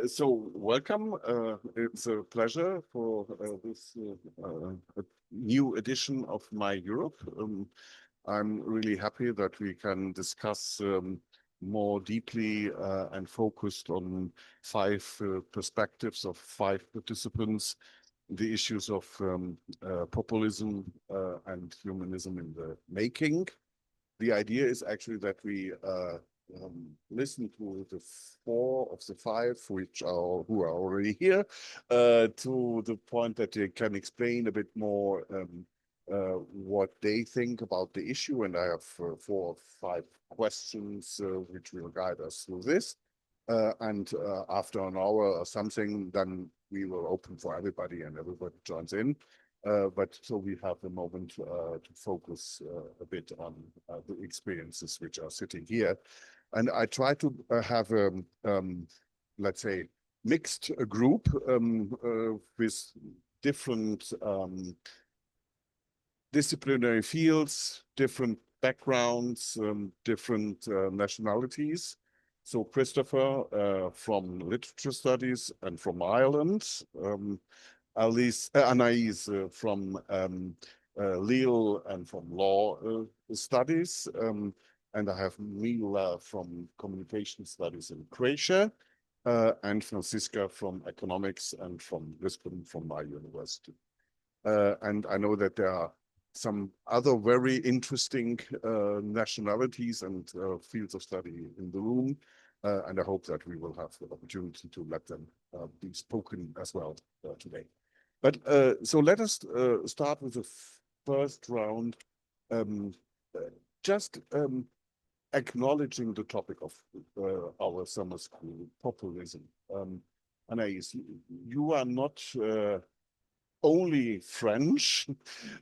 So welcome. It's a pleasure for this new edition of MYEurope. I'm really happy that we can discuss more deeply and focused on five perspectives of five participants, the issues of populism and humanism in the making. The idea is actually that we listen to the four of the five who are already here to the point that they can explain a bit more what they think about the issue. And I have 4 or 5 questions which will guide us through this. And after an hour or something, then we will open for everybody and everybody joins in. But so we have a moment to focus a bit on the experiences which are sitting here. And I try to have a, let's say, mixed group with different disciplinary fields, different backgrounds, different nationalities. So Christopher from literature studies and from Ireland, Anais from legal and from law studies, and I have Mila from communication studies in Croatia, and Francisca from economics and from Lisbon from my university. And I know that there are some other very interesting nationalities and fields of study in the room, and I hope that we will have the opportunity to let them be spoken as well today. But so let us start with the first round, just acknowledging the topic of our summer school, populism. Anais, you are not only French,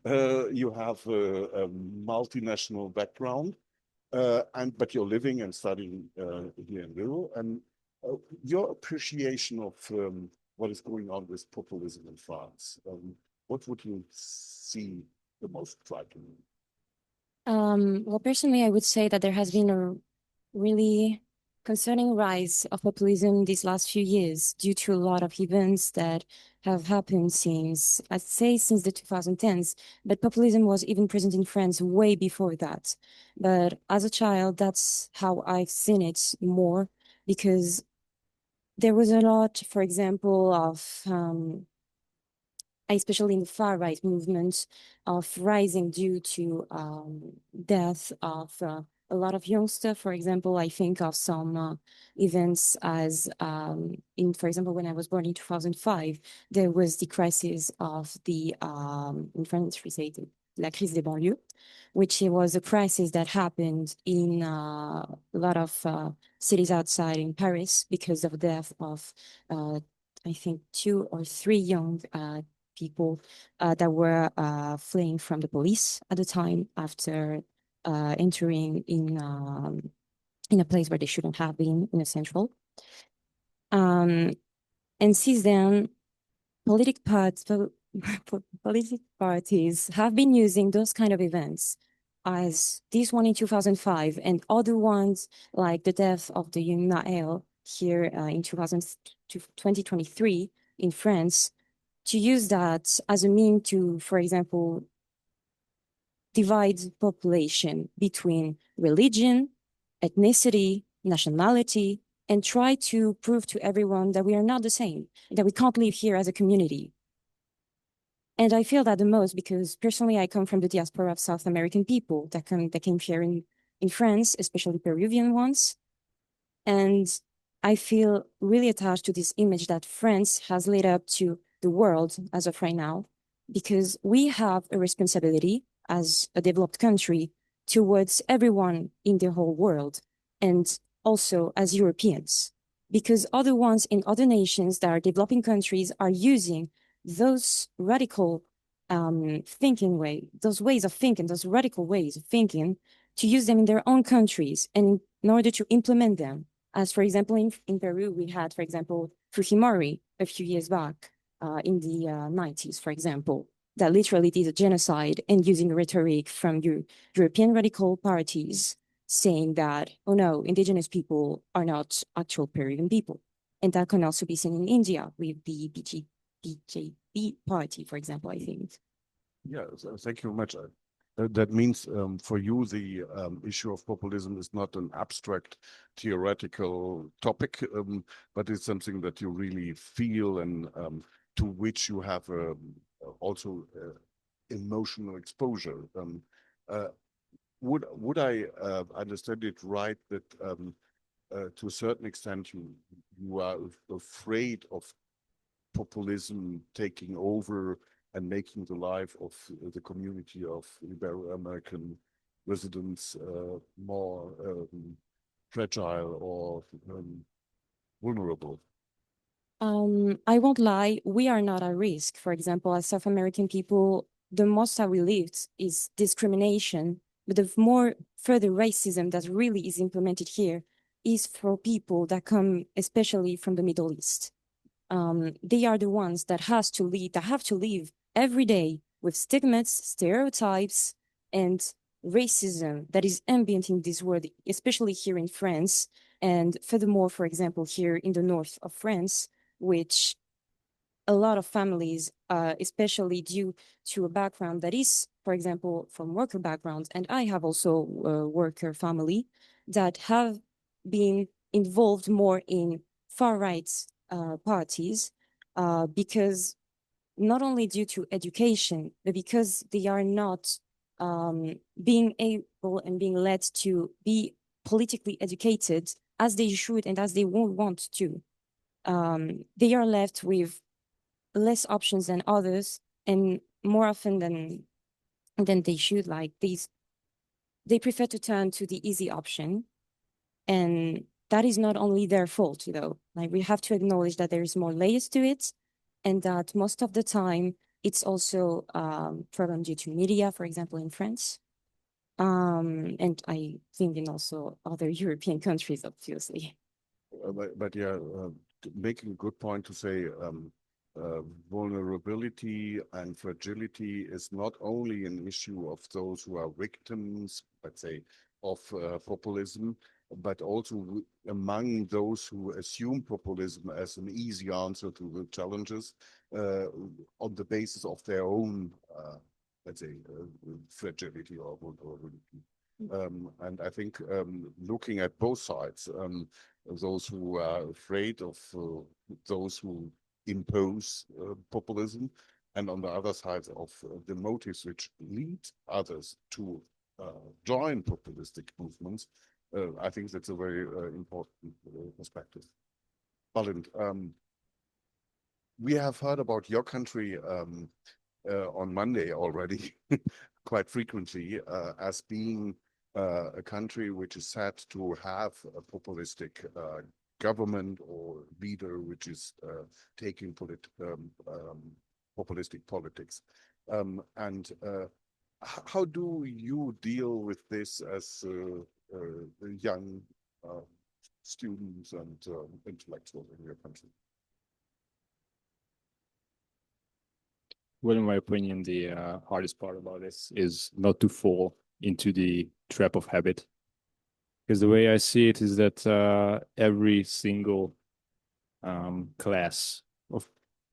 you have a multinational background, but you're living and studying here in Lille, and your appreciation of what is going on with populism in France, what would you see the most striking? Well, personally, I would say that there has been a really concerning rise of populism these last few years due to a lot of events that have happened since, I'd say, since the 2010s. But populism was even present in France way before that. But as a child, that's how I've seen it more, because there was a lot, for example, of especially in the far-right movement, of rising due to death of a lot of youngsters. For example, I think of some events as, for example, when I was born in 2005, there was the crisis of the, in French we say la crise des banlieues, which was a crisis that happened in a lot of cities outside in Paris because of the death of, I think, 2 or 3 young people that were fleeing from the police at the time after entering in a place where they shouldn't have been, in a central. And since then, political parties have been using those kind of events, as this one in 2005 and other ones like the death of the young Naël here in 2023 in France, to use that as a mean to, for example, divide population between religion, ethnicity, nationality, and try to prove to everyone that we are not the same, that we can't live here as a community. And I feel that the most because personally I come from the diaspora of South American people that came here in France, especially Peruvian ones. And I feel really attached to this image that France has laid up to the world as of right now, because we have a responsibility as a developed country towards everyone in the whole world, and also as Europeans, because other ones in other nations that are developing countries are using those radical those ways of thinking, those radical ways of thinking, to use them in their own countries and in order to implement them. As for example, in Peru, we had, for example, Fujimori a few years back, in the 90s, for example, that literally did a genocide and using rhetoric from European radical parties saying that, oh no, indigenous people are not actual Peruvian people. And that can also be seen in India with the BJP party, for example, I think. Yeah, so thank you very much. That means for you, the issue of populism is not an abstract theoretical topic, but it's something that you really feel and to which you have also emotional exposure. Would I understand it right that to a certain extent you are afraid of populism taking over and making the life of the community of Ibero-American residents more fragile or vulnerable? I won't lie, we are not at risk. For example, as South American people, the most that we lived is discrimination, but the more further racism that really is implemented here is for people that come especially from the Middle East. They are the ones that have to live every day with stigmas, stereotypes, and racism that is ambient in this world, especially here in France. And furthermore, for example, here in the north of France, which a lot of families, especially due to a background that is, for example, from worker backgrounds, and I have also a worker family that have been involved more in far-right parties because not only due to education, but because they are not being able and being led to be politically educated as they should and as they would want to. They are left with less options than others, and more often than they should. Like they prefer to turn to the easy option, and that is not only their fault, though. Like we have to acknowledge that there is more layers to it, and that most of the time it's also problem due to media, for example, in France. And I think in also other European countries, obviously. But yeah, making a good point to say vulnerability and fragility is not only an issue of those who are victims, let's say, of populism, but also among those who assume populism as an easy answer to the challenges on the basis of their own, let's say, fragility or vulnerability. And I think looking at both sides, those who are afraid of those who impose populism, and on the other side of the motives which lead others to join populistic movements, I think that's a very important perspective. Balint, we have heard about your country on Monday already quite frequently as being a country which is said to have a populistic government or leader which is taking populistic politics. And how do you deal with this as young students and intellectuals in your country? Well, in my opinion, the hardest part about this is not to fall into the trap of habit. Because the way I see it is that every single class of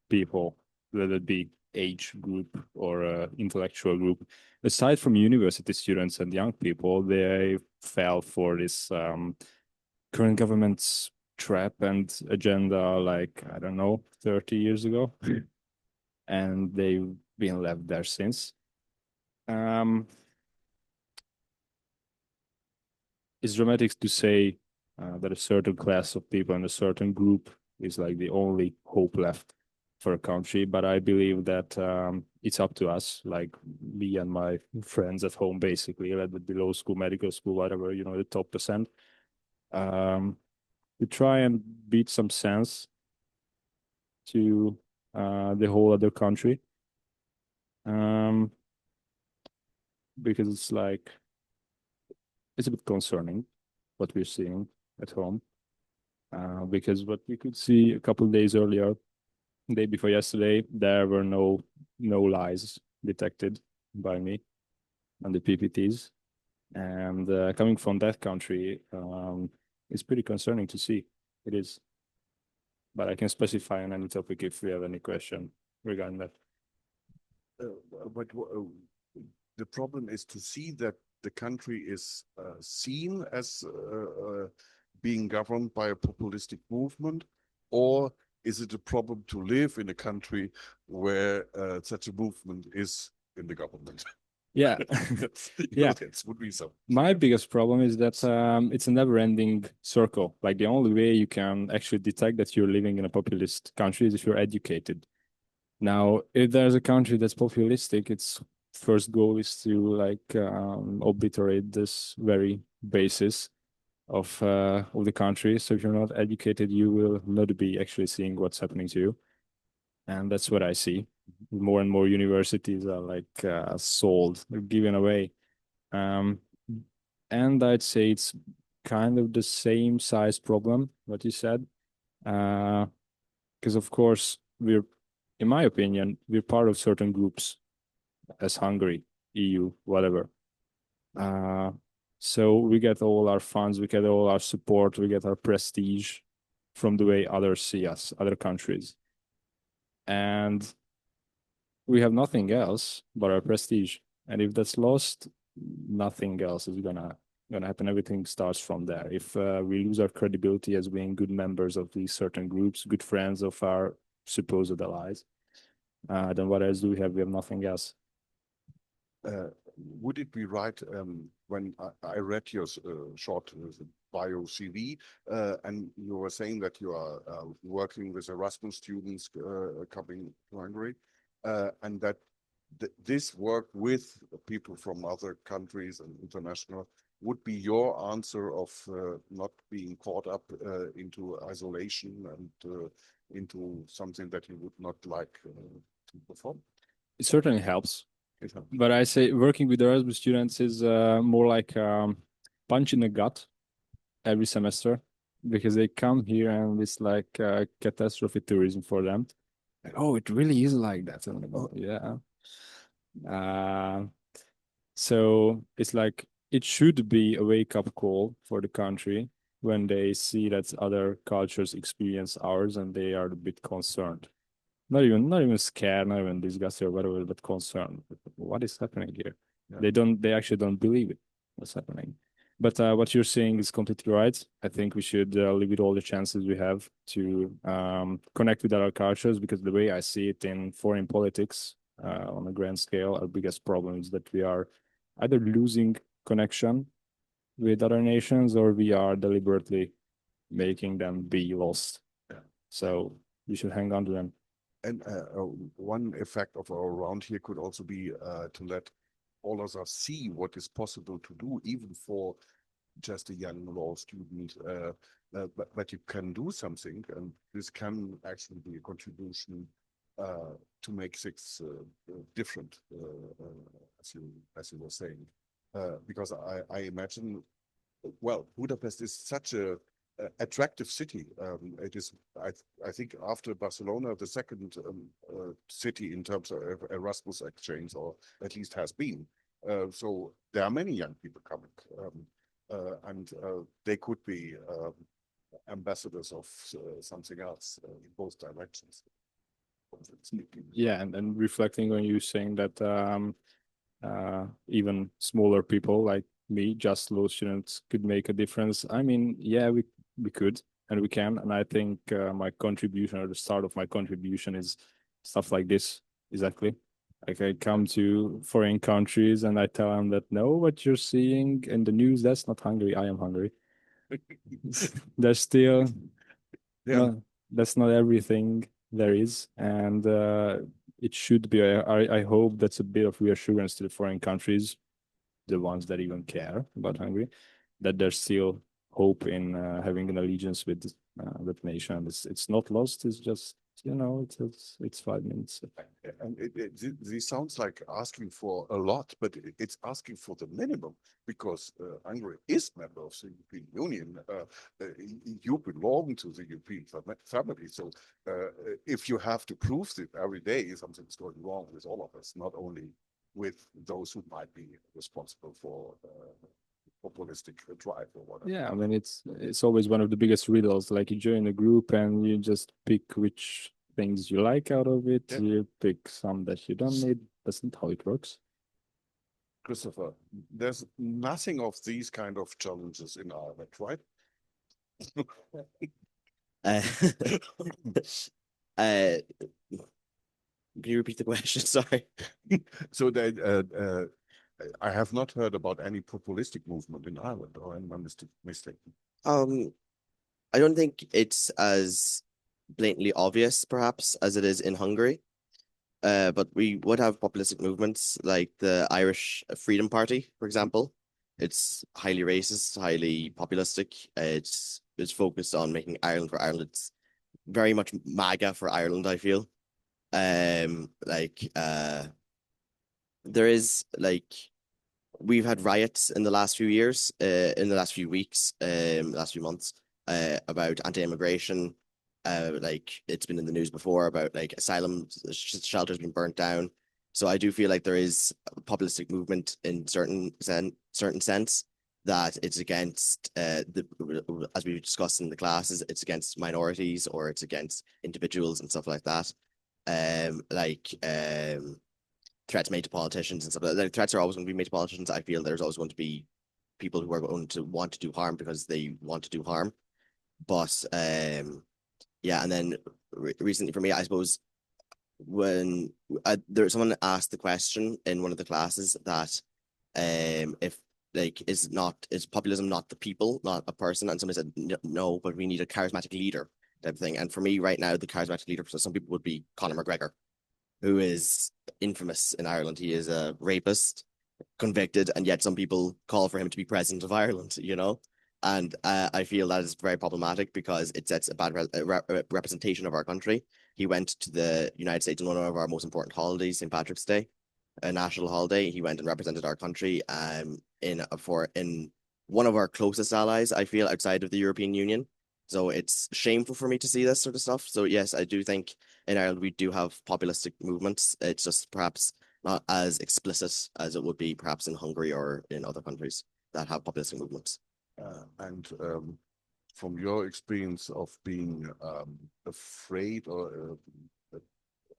people, whether it be age group or intellectual group, aside from university students and young people, they fell for this current government's trap and agenda like, I don't know, 30 years ago. And they've been left there since. It's dramatic to say that a certain class of people and a certain group is like the only hope left for a country, but I believe that it's up to us, like me and my friends at home, basically, like below school, medical school, whatever, the top percent, to try and beat some sense to the whole other country. Because it's a bit concerning what we're seeing at home. Because what we could see a couple of days earlier, day before yesterday, there were no lies detected by me on the PPTs. And coming from that country, it's pretty concerning to see. It is. but I can specify on any topic if we have any question regarding that. But the problem is to see that the country is seen as being governed by a populistic movement, or is it a problem to live in a country where such a movement is in the government? Yeah. Yeah. That would be so. My biggest problem is that it's a never-ending circle. Like the only way you can actually detect that you're living in a populist country is if you're educated. Now, if there's a country that's populistic, its first goal is to like obliterate this very basis of the country. So if you're not educated, you will not be actually seeing what's happening to you, and that's what I see. More and more universities are like sold, given away, and I'd say it's kind of the same size problem what you said, because of course we're, in my opinion, we're part of certain groups as Hungary, EU, whatever. So we get all our funds, we get all our support, we get our prestige from the way others see us, other countries. And we have nothing else but our prestige. And if that's lost, nothing else is gonna happen. Everything starts from there. If we lose our credibility as being good members of these certain groups, good friends of our supposed allies, then what else do we have? We have nothing else. Would it be right, when I read your short bio CV, and you were saying that you are working with Erasmus students coming to Hungary, and that this work with people from other countries and international would be your answer of not being caught up into isolation and into something that you would not like to perform? It certainly helps. But I say working with Erasmus students is more like punch in the gut every semester, because they come here and it's like catastrophe tourism for them. Like, oh, it really is like that. And I'm like, oh, yeah. So it's like it should be a wake-up call for the country when they see that other cultures experience ours and they are a bit concerned. Not even scared, not even disgusted or whatever, but concerned. What is happening here? Yeah. They actually don't believe it, what's happening. But what you're saying is completely right. I think we should live with all the chances we have to connect with other cultures, because the way I see it in foreign politics on a grand scale, our biggest problem is that we are either losing connection with other nations or we are deliberately making them be lost. Yeah. So we should hang on to them. And one effect of our round here could also be to let all of us see what is possible to do, even for just a young law student. But you can do something, and this can actually be a contribution to make things different, as you were saying. Because I imagine, well, Budapest is such a attractive city. It is, I think, after Barcelona, the second city in terms of Erasmus exchange, or at least has been. So there are many young people coming, and they could be ambassadors of something else in both directions. Yeah, and reflecting on you saying that even smaller people like me, just law students, could make a difference. I mean, yeah, we could and we can, and I think my contribution, or the start of my contribution, is stuff like this. Exactly. Like I come to foreign countries and I tell them that no, what you're seeing in the news, that's not Hungary. I am Hungary. There's still, no, that's not everything there is, and it should be. I hope that's a bit of reassurance to the foreign countries, the ones that even care about Hungary, that there's still hope in having an allegiance with that nation. It's not lost. It's just, you know, it's 5 minutes. And this sounds like asking for a lot, but it's asking for the minimum, because Hungary is member of the European Union. You belong to the European family. So if you have to prove that every day something's going wrong with all of us, not only with those who might be responsible for populistic drive or whatever. Yeah, I mean it's always one of the biggest riddles. Like you join a group and you just pick which things you like out of it. Yeah. You pick some that you don't need. That's not how it works. Christopher, there's nothing of these kind of challenges in Ireland, right? Uh, uh, can you repeat the question? Sorry. So that I have not heard about any populistic movement in Ireland, or am I mistaken? I don't think it's as blatantly obvious, perhaps, as it is in Hungary. But we would have populistic movements like the Irish Freedom Party, for example. It's highly racist, highly populistic. It's focused on making Ireland for Ireland. It's very much MAGA for Ireland, I feel. There is we've had riots in the last few years, in the last few weeks, last few months, about anti-immigration. It's been in the news before about asylum shelters being burnt down. So I do feel like there is a populistic movement in certain sense that it's against as we discussed in the classes, it's against minorities or it's against individuals and stuff like that. Threats made to politicians and stuff like that. Threats are always going to be made to politicians. I feel there's always going to be people who are going to want to do harm because they want to do harm. But yeah, and then recently for me, I suppose when someone asked the question in one of the classes that if is populism not the people, not a person, and somebody said no, but we need a charismatic leader type of thing. And for me right now, the charismatic leader for some people would be Conor McGregor, who is infamous in Ireland. He is a rapist, convicted, and yet some people call for him to be president of Ireland, you know? And I feel that is very problematic because it sets a bad representation of our country. He went to the United States on one of our most important holidays, St. Patrick's Day, a national holiday. He went and represented our country in one of our closest allies, I feel, outside of the European Union. So it's shameful for me to see this sort of stuff. So yes, I do think in Ireland we do have populistic movements. It's just perhaps not as explicit as it would be perhaps in Hungary or in other countries that have populistic movements. And from your experience of being afraid or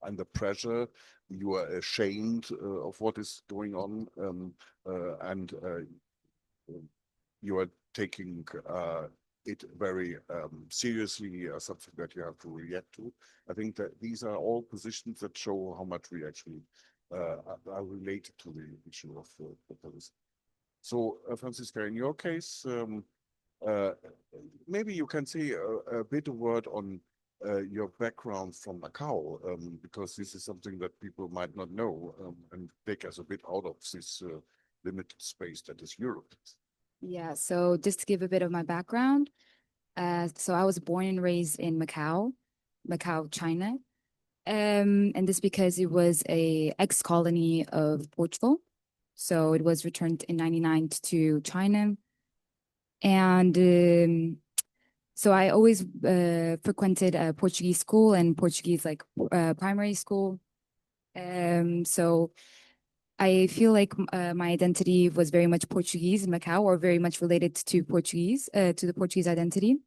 under pressure, you are ashamed of what is going on, and you are taking it very seriously as something that you have to react to. I think that these are all positions that show how much we actually are related to the issue of populism. So, Franziska, in your case, maybe you can say a bit of word on your background from Macau, because this is something that people might not know, and take us a bit out of this limited space that is Europe. Yeah, so just to give a bit of my background, so I was born and raised in Macau, China, and this because it was a ex-colony of Portugal. So it was returned in 1999 to China. And so I always frequented a Portuguese school and Portuguese primary school. So I feel like my identity was very much Portuguese in Macau, or very much related to Portuguese, to the Portuguese identity.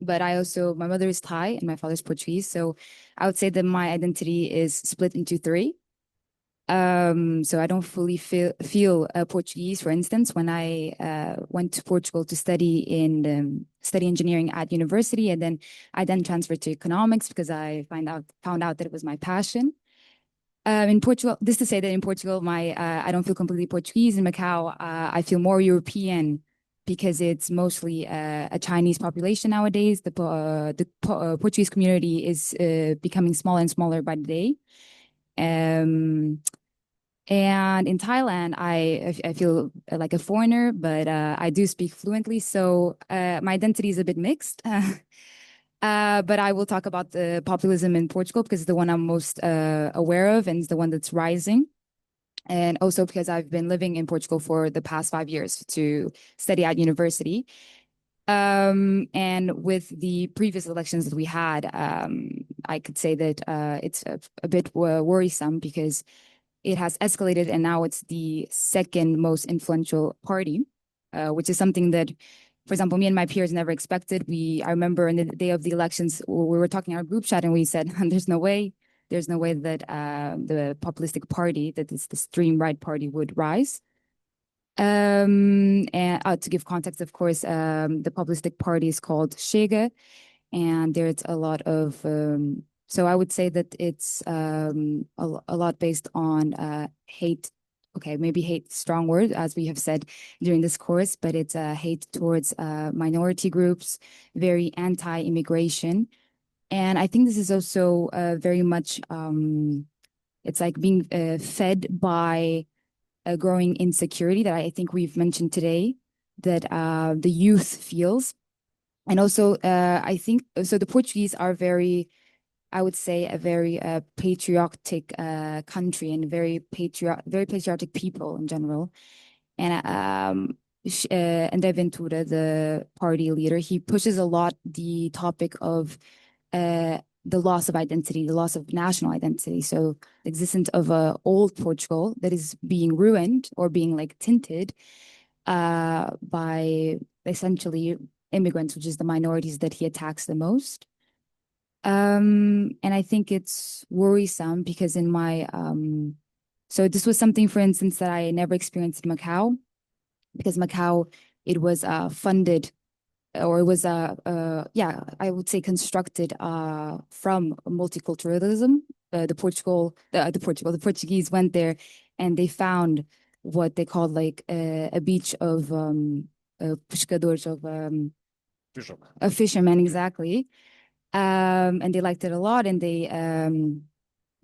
But my mother is Thai and my father's Portuguese. So I would say that my identity is split into three. So I don't fully feel Portuguese. For instance, when I went to Portugal to study study engineering at university, and then I transferred to economics because I found out that it was my passion. In Portugal, this to say that in Portugal, I don't feel completely Portuguese. In Macau, I feel more European because it's mostly a Chinese population nowadays. The Portuguese community is becoming smaller and smaller by the day. And in Thailand, I feel like a foreigner, but I do speak fluently. So my identity is a bit mixed. But I will talk about the populism in Portugal because it's the one I'm most aware of and it's the one that's rising. And also because I've been living in Portugal for the past 5 years to study at university. And with the previous elections that we had, I could say that it's a bit worrisome because it has escalated and now it's the second most influential party which is something that, for example, me and my peers never expected. I remember in the day of the elections, we were talking in our group chat and we said, there's no way that the populistic party, that is the extreme right party, would rise. And to give context, of course, the populistic party is called Chega, and there's a lot of, so I would say that it's a lot based on hate. Okay, maybe hate, strong word, as we have said during this course, but it's hate towards minority groups, very anti-immigration. And I think this is also very much, it's like being fed by a growing insecurity that I think we've mentioned today, that the youth feels. And also, I think, so the Portuguese are very, I would say, a very patriotic country, and very patriotic people in general. And André Ventura, the party leader, he pushes a lot the topic of the loss of identity, the loss of national identity. So the existence of a old Portugal that is being ruined or being like tinted by essentially immigrants, which is the minorities that he attacks the most. And I think it's worrisome because in my, so this was something, for instance, that I never experienced in Macau, because Macau, it was funded, or it was, yeah, I would say constructed from multiculturalism. The Portuguese went there and they found what they called like a beach of pescadores, of fishermen, exactly. And they liked it a lot, and they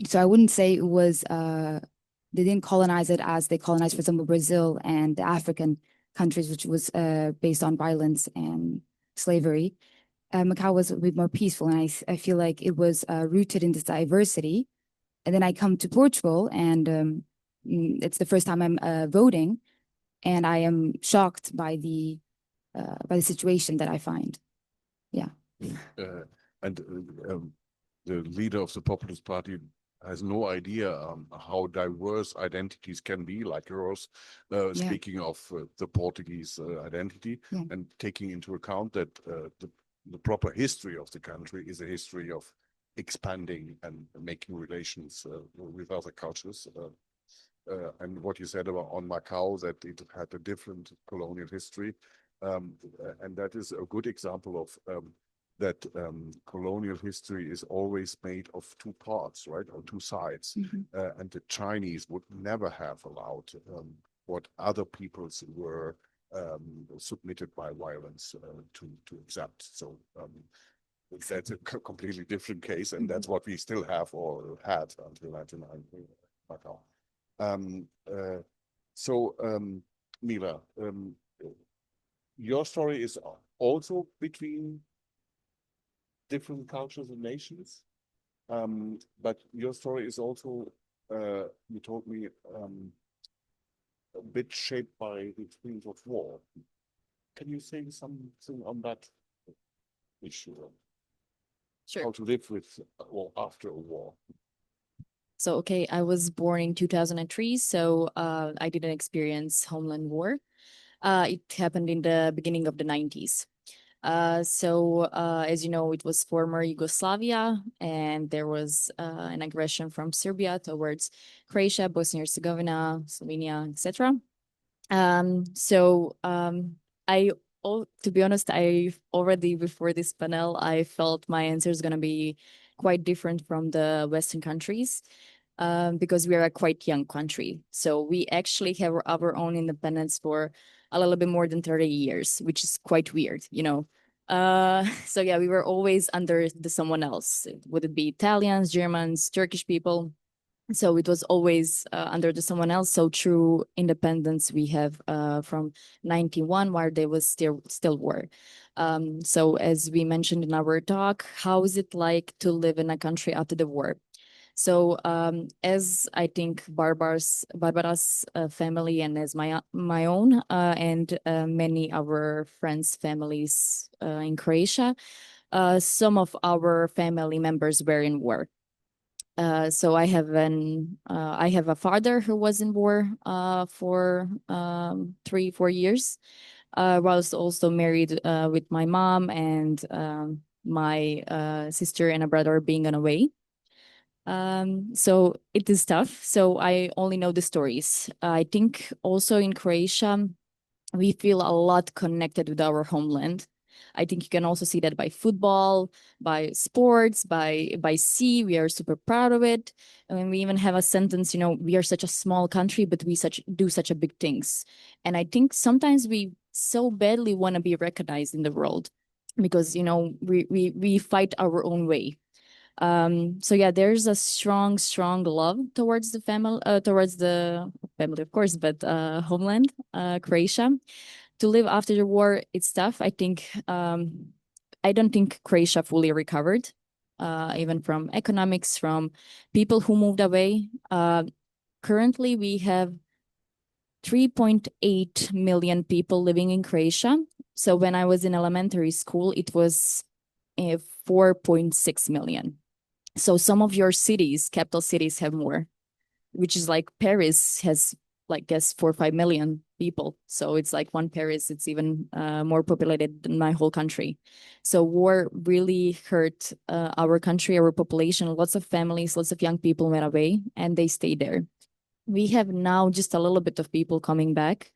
so I wouldn't say it was they didn't colonize it as they colonized, for example, Brazil and the African countries, which was based on violence and slavery. Macau was a bit more peaceful, and I feel like it was rooted in this diversity. And then I come to Portugal, and it's the first time I'm voting, and I am shocked by the situation that I find. Yeah. And the leader of the Populist Party has no idea how diverse identities can be, like yours, speaking of the Portuguese identity, and taking into account that the proper history of the country is a history of expanding and making relations with other cultures. And what you said about on Macau, that it had a different colonial history, and that is a good example of that colonial history is always made of two parts, right, or two sides. And the Chinese would never have allowed what other peoples were submitted by violence to accept. So that's a completely different case, and that's what we still have or had until 1999. So Mila, your story is also between different cultures and nations, but your story is also, you told me, a bit shaped by the experience of war. Can you say something on that issue? Sure. How to live with or after a war? So, okay, I was born in 2003, so I didn't experience homeland war. It happened in the beginning of the 90s. As you know, it was former Yugoslavia, and there was an aggression from Serbia towards Croatia, Bosnia and Herzegovina, Slovenia, etc. To be honest, I already before this panel, I felt my answer is going to be quite different from the Western countries, because we are a quite young country. So we actually have our own independence for a little bit more than 30 years, which is quite weird, you know. So yeah, we were always under someone else. Would it be Italians, Germans, Turkish people? So it was always under someone else. So true independence we have from 91, where there was still war. So as we mentioned in our talk, how is it like to live in a country after the war? So as I think Barbara's family, and as my own and many our friends' families in Croatia, some of our family members were in war. So I have a father who was in war for 3-4 years. whilst also married with my mom and my sister and a brother being on a way. So it is tough. So I only know the stories. I think also in Croatia, we feel a lot connected with our homeland. I think you can also see that by football, by sports, by sea. We are super proud of it. And we even have a sentence, we are such a small country, but we do such a big things. And I think sometimes we so badly want to be recognized in the world because, we fight our own way. So yeah, there's a strong love towards the family, of course, but homeland, Croatia. To live after the war, it's tough. I think I don't think Croatia fully recovered, even from economics, from people who moved away. Currently, we have 3.8 million people living in Croatia. So when I was in elementary school, it was 4.6 million. So some of your cities, capital cities, have more, which is like Paris has, like, guess 4 or 5 million people. So it's like one Paris, it's even more populated than my whole country. So war really hurt our country, our population. Lots of families, lots of young people went away and they stayed there. We have now just a little bit of people coming back.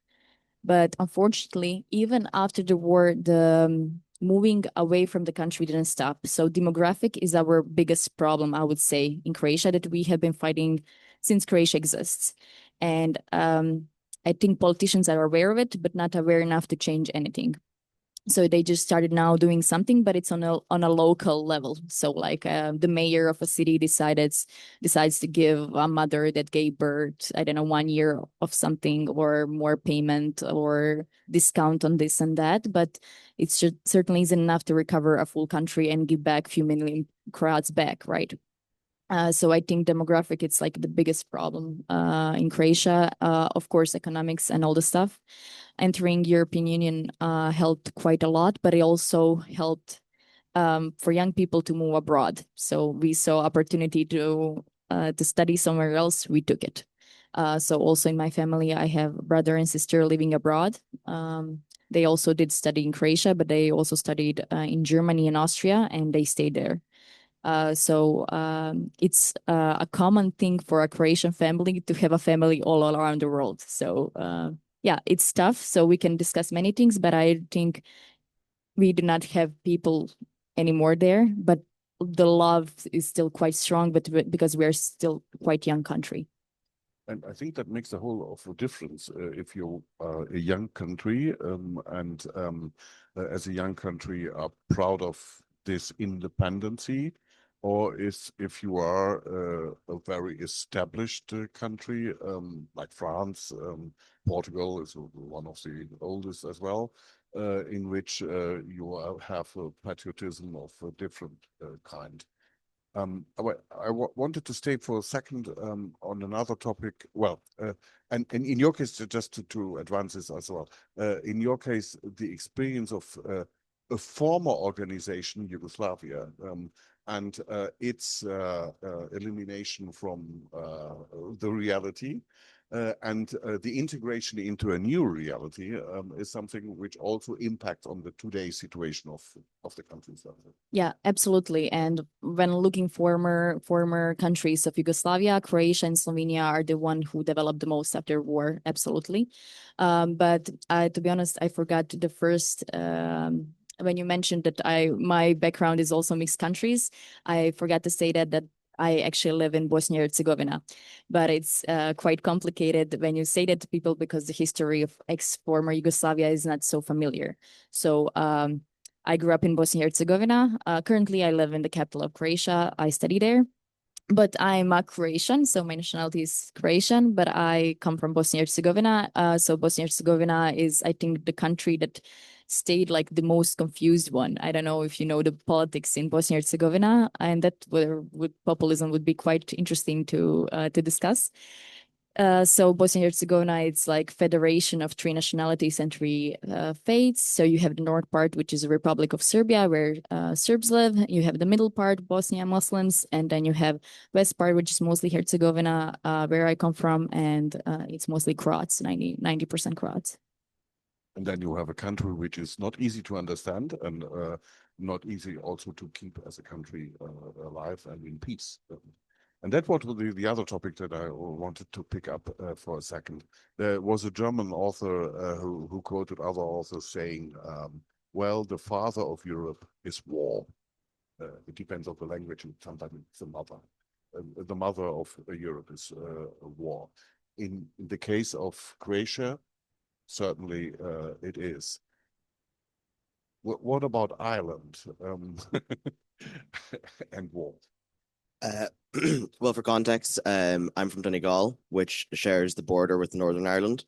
But unfortunately, even after the war, the moving away from the country didn't stop. So demographic is our biggest problem, I would say, in Croatia that we have been fighting since Croatia exists. And I think politicians are aware of it, but not aware enough to change anything. So they just started now doing something, but it's on a local level. So like the mayor of a city decides to give a mother that gave birth, I don't know, 1 year of something or more payment or discount on this and that. But it certainly isn't enough to recover a full country and give back a few million Croats back, right? So I think demographic, it's like the biggest problem in Croatia. Of course, economics and all the stuff. Entering European Union helped quite a lot, but it also helped for young people to move abroad. So we saw opportunity to study somewhere else. We took it. So also in my family, I have a brother and sister living abroad. They also did study in Croatia, but they also studied in Germany and Austria, and they stayed there. So it's a common thing for a Croatian family to have a family all around the world. So yeah, it's tough. So we can discuss many things, but I think we do not have people anymore there. But the love is still quite strong, but because we're still quite young country. And I think that makes a whole of a difference if you're a young country and as a young country are proud of this independency, or if you are a very established country like France, Portugal is one of the oldest as well, in which you have a patriotism of a different kind. I wanted to stay for a second on another topic. Well, and in your case, just to advance this as well, in your case, the experience of a former organization, Yugoslavia, and its elimination from the reality and the integration into a new reality is something which also impacts on the today's situation of the countries. Yeah, absolutely. And when looking former countries of Yugoslavia, Croatia and Slovenia are the one who developed the most after war. Absolutely. But to be honest, I forgot the first. When you mentioned that my background is also mixed countries, I forgot to say that I actually live in Bosnia and Herzegovina, but it's quite complicated when you say that to people because the history of ex-former Yugoslavia is not so familiar. So I grew up in Bosnia and Herzegovina. Currently, I live in the capital of Croatia. I study there, but I'm a Croatian, so my nationality is Croatian, but I come from Bosnia and Herzegovina. So Bosnia and Herzegovina is, I think, the country that stayed like the most confused one. I don't know if you know the politics in Bosnia and Herzegovina, and that would populism would be quite interesting to discuss. So Bosnia and Herzegovina, it's like federation of 3 nationalities and 3 faiths. So you have the north part, which is the Republic of Serbia, where Serbs live. You have the middle part, Bosnia Muslims, and then you have west part, which is mostly Herzegovina, where I come from, and it's mostly Croats, 90% Croats. And then you have a country which is not easy to understand and not easy also to keep as a country alive and in peace. And that was the other topic that I wanted to pick up for a second. There was a German author who quoted other authors saying, well, the father of Europe is war. It depends on the language, and sometimes it's the mother. The mother of Europe is war. In the case of Croatia, certainly it is. What about Ireland and war? Well, for context, I'm from Donegal, which shares the border with Northern Ireland.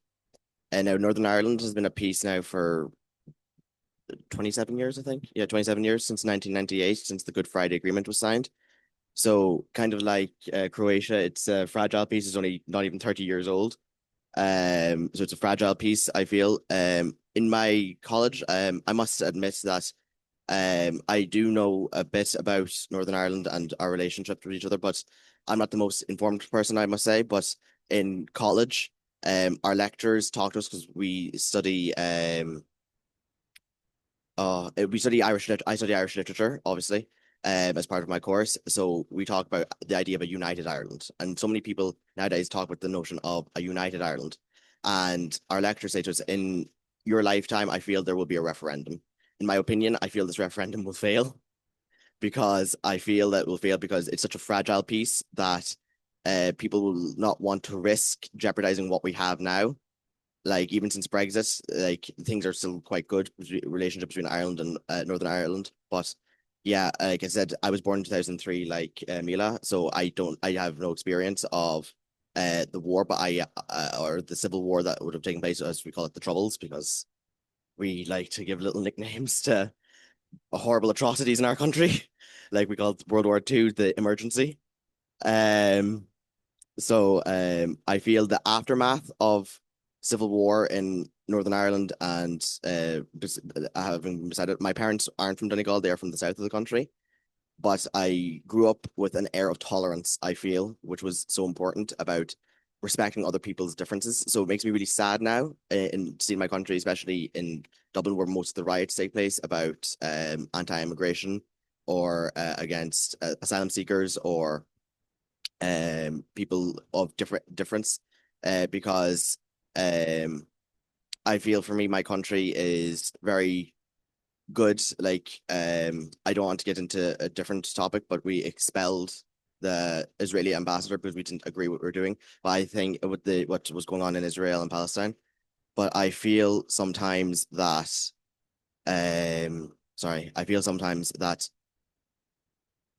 And now Northern Ireland has been at peace now for 27 years, I think. Yeah, 27 years since 1998, since the Good Friday Agreement was signed. So kind of like Croatia, it's a fragile piece. It's only not even 30 years old. So it's a fragile piece, I feel. In my college, I must admit that I do know a bit about Northern Ireland and our relationship with each other, but I'm not the most informed person, I must say. But in college, our lecturers talk to us because we study I study Irish literature, obviously, as part of my course. So we talk about the idea of a united Ireland. And so many people nowadays talk about the notion of a united Ireland. And our lecturers say to us, in your lifetime, I feel there will be a referendum. In my opinion, I feel this referendum will fail because I feel that it will fail because it's such a fragile piece that people will not want to risk jeopardizing what we have now. Like even since Brexit, like things are still quite good, relationship between Ireland and Northern Ireland. But yeah, like I said, I was born in 2003, like Mila, so I have no experience of the war, but or the civil war that would have taken place, as we call it, the Troubles, because we like to give little nicknames to horrible atrocities in our country, like we called World War II the emergency. So I feel the aftermath of civil war in Northern Ireland and having beside it, my parents aren't from Donegal, they are from the south of the country. But I grew up with an air of tolerance, I feel, which was so important about respecting other people's differences. So it makes me really sad now in seeing my country, especially in Dublin, where most of the riots take place about anti-immigration or against asylum seekers or people of difference, because I feel for me, my country is very good. Like, I don't want to get into a different topic, but we expelled the Israeli ambassador because we didn't agree with what we're doing. But I think with what was going on in Israel and Palestine, but I feel sometimes that, I feel sometimes that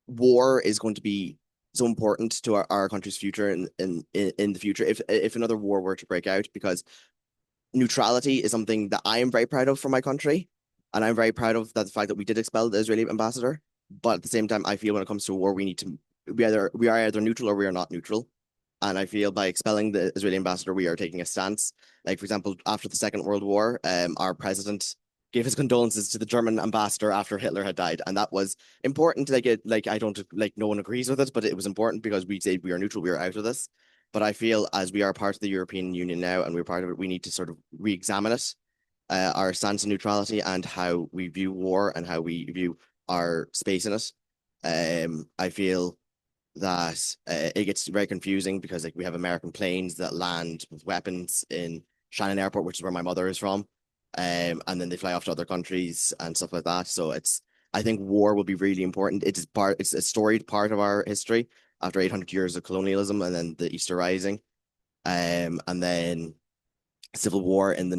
war is going to be so important to our country's future in the future if another war were to break out, because neutrality is something that I am very proud of for my country. And I'm very proud of the fact that we did expel the Israeli ambassador. But at the same time, I feel when it comes to war, we are either neutral or we are not neutral. And I feel by expelling the Israeli ambassador, we are taking a stance. Like, for example, after the Second World War, our president gave his condolences to the German ambassador after Hitler had died. And that was important. I don't like, no one agrees with it, but it was important because we said we are neutral, we are out of this. But I feel as we are part of the European Union now and we're part of it, we need to sort of re-examine it, our stance on neutrality and how we view war and how we view our space in it. I feel that it gets very confusing because like we have American planes that land with weapons in Shannon Airport, which is where my mother is from, and then they fly off to other countries and stuff like that. So I think war will be really important. It's a storied part of our history after 800 years of colonialism and then the Easter Rising, and then civil war in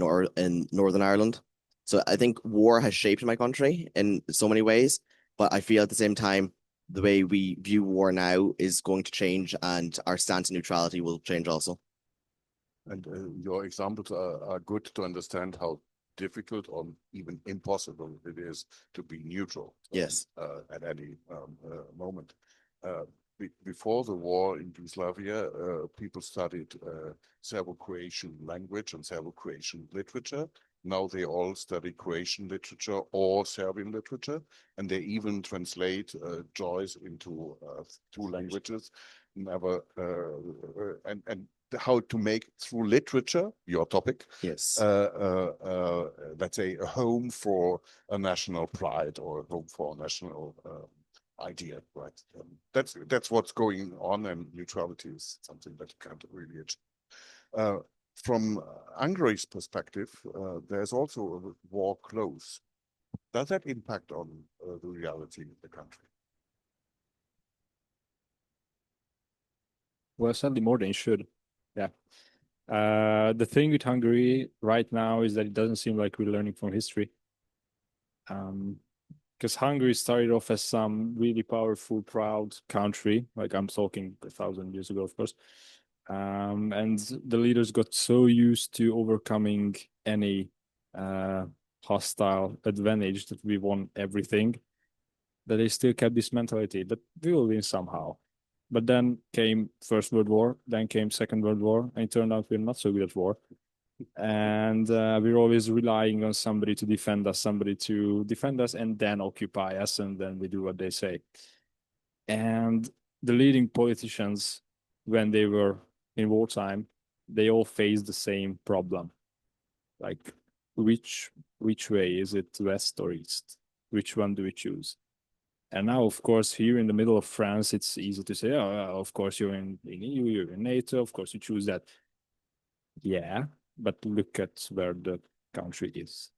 Northern Ireland. So I think war has shaped my country in so many ways, but I feel at the same time the way we view war now is going to change and our stance on neutrality will change also. And your examples are good to understand how difficult or even impossible it is to be neutral. Yes. At any moment. Before the war in Yugoslavia, people studied Serbo-Croatian language and Serbo-Croatian literature. Now they all study Croatian literature or Serbian literature, and they even translate Joyce into two languages. And how to make through literature, your topic, Yes. let's say a home for a national pride or a home for a national idea, right? That's what's going on, and neutrality is something that you can't really achieve. From Hungary's perspective, there's also a war close. Does that impact on the reality of the country? Well, certainly more than it should. Yeah. The thing with Hungary right now is that it doesn't seem like we're learning from history. Because Hungary started off as some really powerful, proud country. Like I'm talking 1,000 years ago, of course. And the leaders got so used to overcoming any hostile advantage that we won everything, that they still kept this mentality that we will win somehow. But then came First World War, then came Second World War, and it turned out we're not so good at war. And we're always relying on somebody to defend us, and then occupy us, and then we do what they say. And the leading politicians, when they were in wartime, they all faced the same problem. Like, which way? Is it west or east? Which one do we choose? And now, of course, here in the middle of France, it's easy to say, oh, of course, you're in EU, you're in NATO, of course, you choose that. Yeah, but look at where the country is.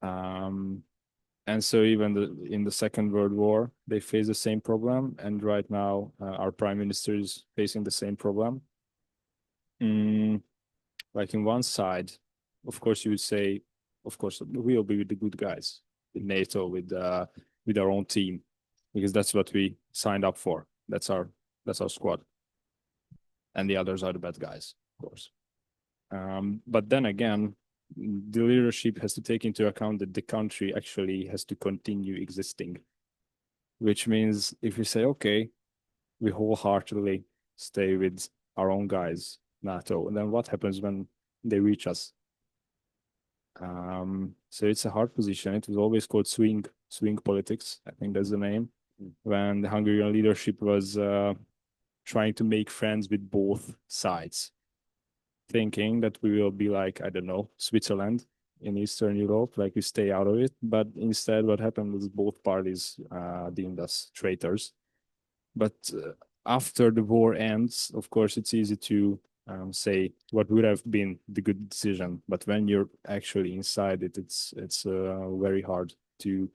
And so even in the Second World War, they face the same problem. And right now, our prime minister is facing the same problem. Like in one side, of course, you would say, of course, we'll be with the good guys, with NATO, with our own team, because that's what we signed up for. That's our squad. And the others are the bad guys, of course. But then again, the leadership has to take into account that the country actually has to continue existing, which means if we say, okay, we wholeheartedly stay with our own guys, NATO, and then what happens when they reach us? So it's a hard position. It was always called swing politics. I think that's the name. When the Hungarian leadership was trying to make friends with both sides, thinking that we will be like, I don't know, Switzerland in Eastern Europe, like we stay out of it. But instead, what happened was both parties deemed us traitors. But after the war ends, of course, it's easy to say what would have been the good decision. But when you're actually inside it, it's very hard to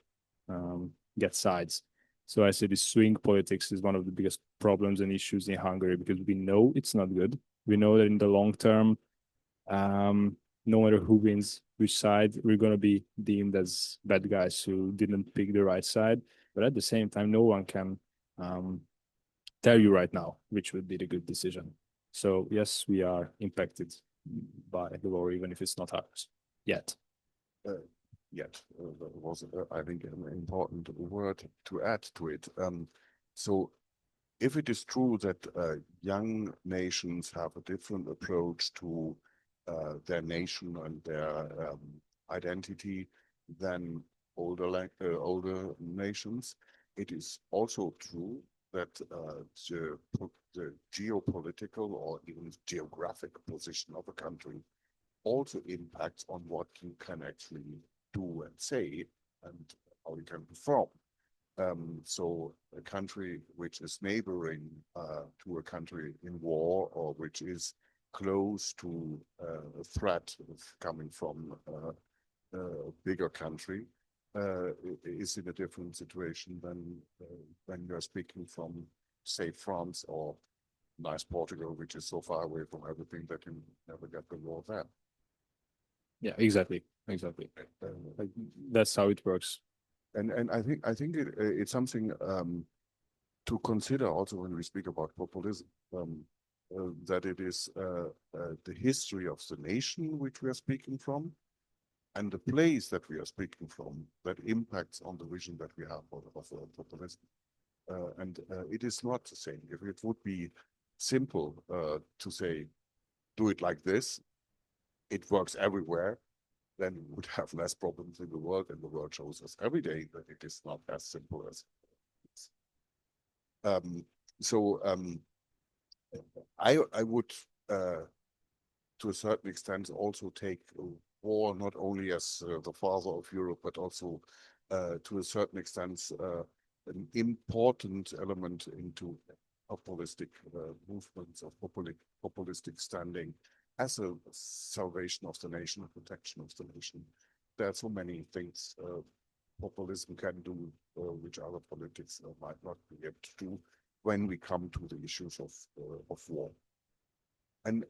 get sides. So I say this swing politics is one of the biggest problems and issues in Hungary, because we know it's not good. We know that in the long term, no matter who wins which side, we're going to be deemed as bad guys who didn't pick the right side. But at the same time, no one can tell you right now which would be the good decision. So yes, we are impacted by the war, even if it's not ours yet. That was, I think, an important word to add to it. So if it is true that young nations have a different approach to their nation and their identity than older nations, it is also true that the geopolitical or even geographic position of a country also impacts on what you can actually do and say and how you can perform. So a country which is neighboring to a country in war, or which is close to a threat coming from a bigger country, is in a different situation than when you're speaking from, say, France or nice Portugal, which is so far away from everything that you never get the war there. Yeah, exactly. Like, that's how it works. And I think it's something to consider also when we speak about populism, that it is the history of the nation which we are speaking from, and the place that we are speaking from that impacts on the vision that we have of populism. And it is not the same. If it would be simple to say, do it like this, it works everywhere, then we would have less problems in the world, and the world shows us every day that it is not as simple as it is. I would to a certain extent also take war not only as the father of Europe, but also to a certain extent an important element into populistic movements of populistic standing as a salvation of the nation, a protection of the nation. There are so many things populism can do, which other politics might not be able to do when we come to the issues of war. And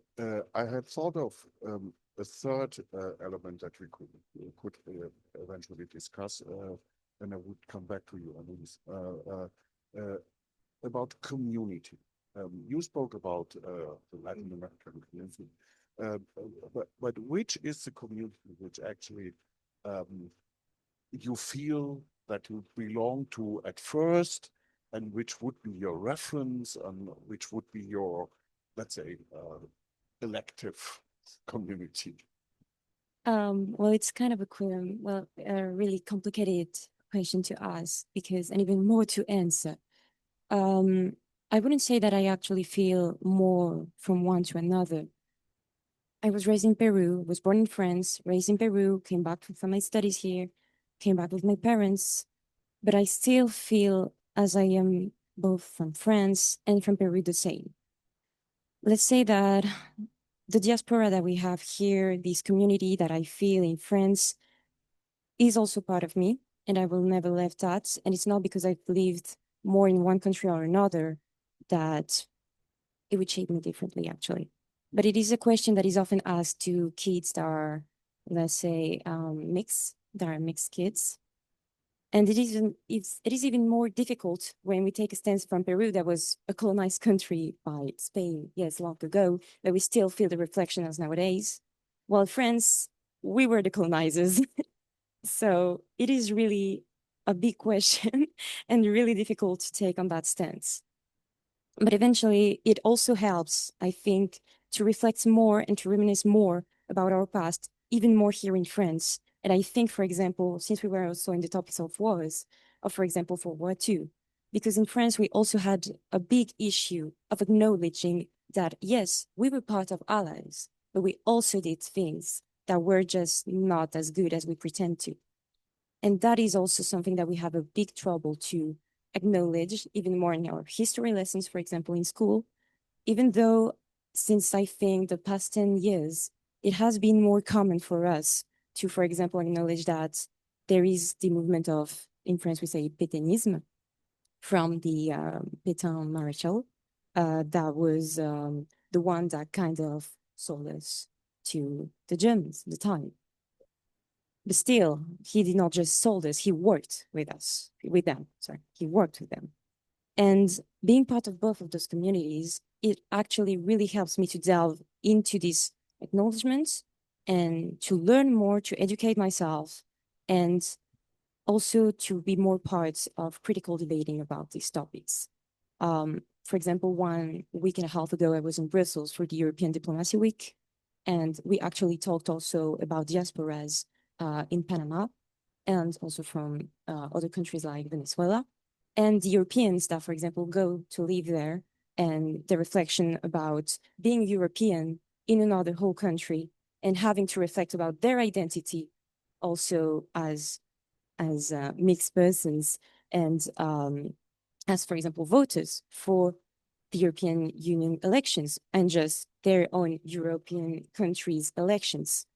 I had thought of a third element that we could eventually discuss, and I would come back to you, Annelies, about community. You spoke about the Latin American community, but which is the community which actually you feel that you belong to at first, and which would be your reference, and which would be your, let's say, elective community? Well, it's kind of a really complicated question to ask because, and even more to answer. I wouldn't say that I actually feel more from one to another. I was raised in Peru, was born in France, raised in Peru, came back for my studies here, came back with my parents, but I still feel as I am both from France and from Peru the same. Let's say that the diaspora that we have here, this community that I feel in France, is also part of me, and I will never leave that. And it's not because I've lived more in one country or another that it would shape me differently, actually. But it is a question that is often asked to kids that are, let's say, mixed kids. And it is even more difficult when we take a stance from Peru that was a colonized country by Spain, yes, long ago, but we still feel the reflection as nowadays. While France, we were the colonizers. So it is really a big question and really difficult to take on that stance. But eventually, it also helps, I think, to reflect more and to reminisce more about our past, even more here in France. And I think, for example, since we were also in the topics of wars, or for example, for World War II, because in France, we also had a big issue of acknowledging that, yes, we were part of allies, but we also did things that were just not as good as we pretend to. And that is also something that we have a big trouble to acknowledge even more in our history lessons, for example, in school, even though since I think the past 10 years, it has been more common for us to, for example, acknowledge that there is the movement of, in France, we say Pétainisme, from the Pétain Marshal, that was the one that kind of sold us to the Germans at the time. But still, he did not just sold us, he worked with them, he worked with them. And being part of both of those communities, it actually really helps me to delve into these acknowledgements and to learn more, to educate myself, and also to be more part of critical debating about these topics. For example, 1 week and a half ago, I was in Brussels for the European Diplomacy Week, and we actually talked also about diasporas in Panama and also from other countries like Venezuela. And the Europeans that, for example, go to live there and the reflection about being European in another whole country and having to reflect about their identity also as mixed persons and as, for example, voters for the European Union elections and just their own European countries' elections.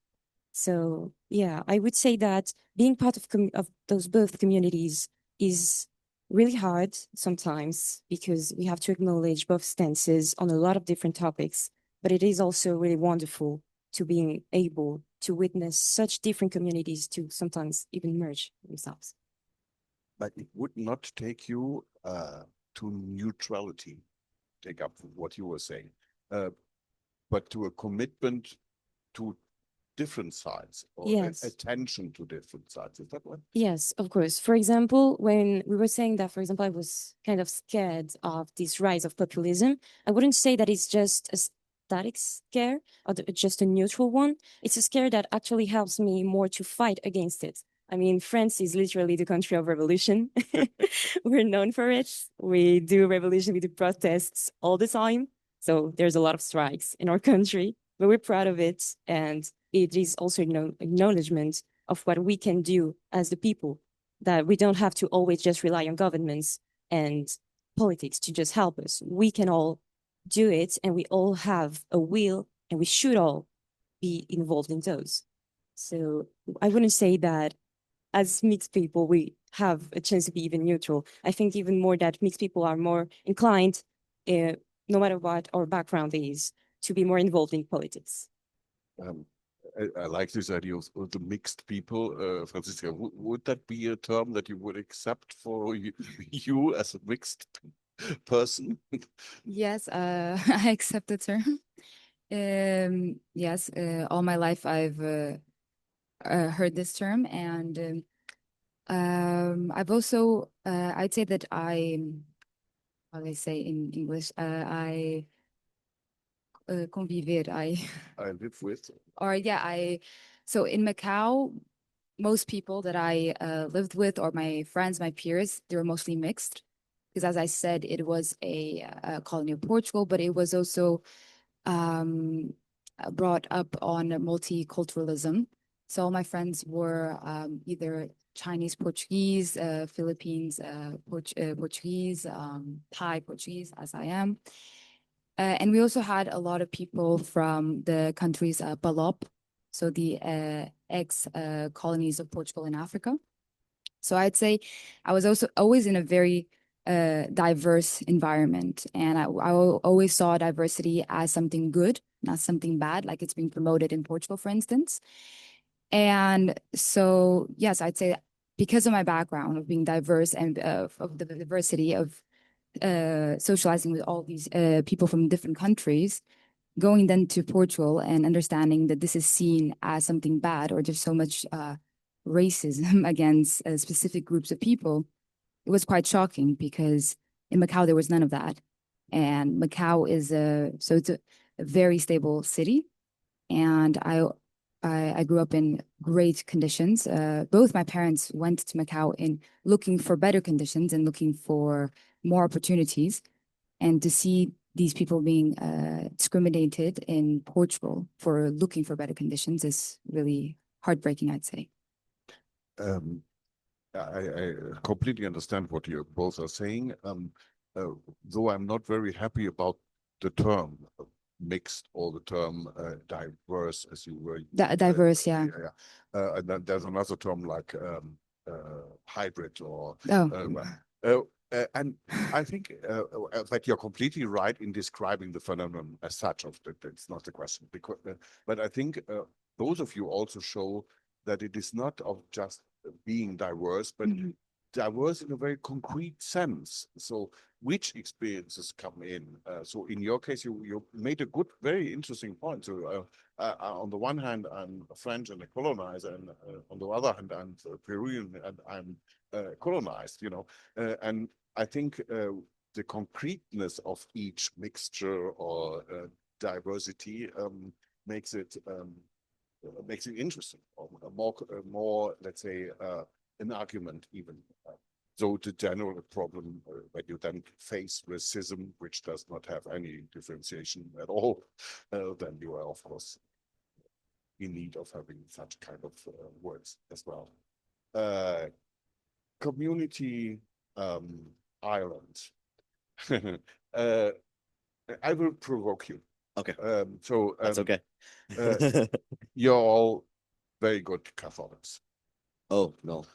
So yeah, I would say that being part of those both communities is really hard sometimes because we have to acknowledge both stances on a lot of different topics, but it is also really wonderful to being able to witness such different communities to sometimes even merge themselves. But it would not take you to neutrality, take up what you were saying, but to a commitment to different sides or yes. attention to different sides. Is that one? Yes, of course. For example, when we were saying that, for example, I was kind of scared of this rise of populism, I wouldn't say that it's just a static scare or just a neutral one. It's a scare that actually helps me more to fight against it. I mean, France is literally the country of revolution. We're known for it. We do revolution, we do protests all the time. So there's a lot of strikes in our country, but we're proud of it. And it is also acknowledgement of what we can do as the people, that we don't have to always just rely on governments and politics to just help us. We can all do it, and we all have a will, and we should all be involved in those. So I wouldn't say that as mixed people, we have a chance to be even neutral. I think even more that mixed people are more inclined, no matter what our background is, to be more involved in politics. I like this idea of the mixed people, Franziska. Would that be a term that you would accept for you as a mixed person? Yes, I accept the term. Yes, all my life I've heard this term, and I've also I'd say that how do I say in English? I conviver. I live with. Or yeah, so in Macau, most people that I lived with, or my friends, my peers, they were mostly mixed. Because as I said, it was a colony of Portugal, but it was also brought up on multiculturalism. So all my friends were either Chinese Portuguese, Philippines Portuguese, Thai Portuguese, as I am. And we also had a lot of people from the countries PALOP, so the ex-colonies of Portugal in Africa. So I'd say I was also always in a very diverse environment. And I always saw diversity as something good, not something bad, like it's being promoted in Portugal, for instance. And so, yes, I'd say because of my background of being diverse and of the diversity of socializing with all these people from different countries, going then to Portugal and understanding that this is seen as something bad, or there's so much racism against specific groups of people, it was quite shocking, because in Macau there was none of that. And Macau is it's a very stable city, and I grew up in great conditions. Both my parents went to Macau in looking for better conditions and looking for more opportunities, and to see these people being discriminated in Portugal for looking for better conditions is really heartbreaking, I'd say. I completely understand what you both are saying, though I'm not very happy about the term mixed or the term diverse, as you were. Diverse, yeah. And then there's another term like hybrid or. And I think that you're completely right in describing the phenomenon as such. It's not the question, but I think those of you also show that it is not of just being diverse, but diverse in a very concrete sense. So which experiences come in? So in your case, you made a good, very interesting point. So on the one hand, I'm French and a colonizer, and on the other hand, I'm Peruvian and I'm colonized, and I think the concreteness of each mixture or diversity makes it interesting, or more, let's say, an argument even. So the general problem when you then face racism, which does not have any differentiation at all, then you are, of course, in need of having such kind of words as well. Community Ireland. I will provoke you. Okay. So that's okay. You're all very good Catholics. Oh no.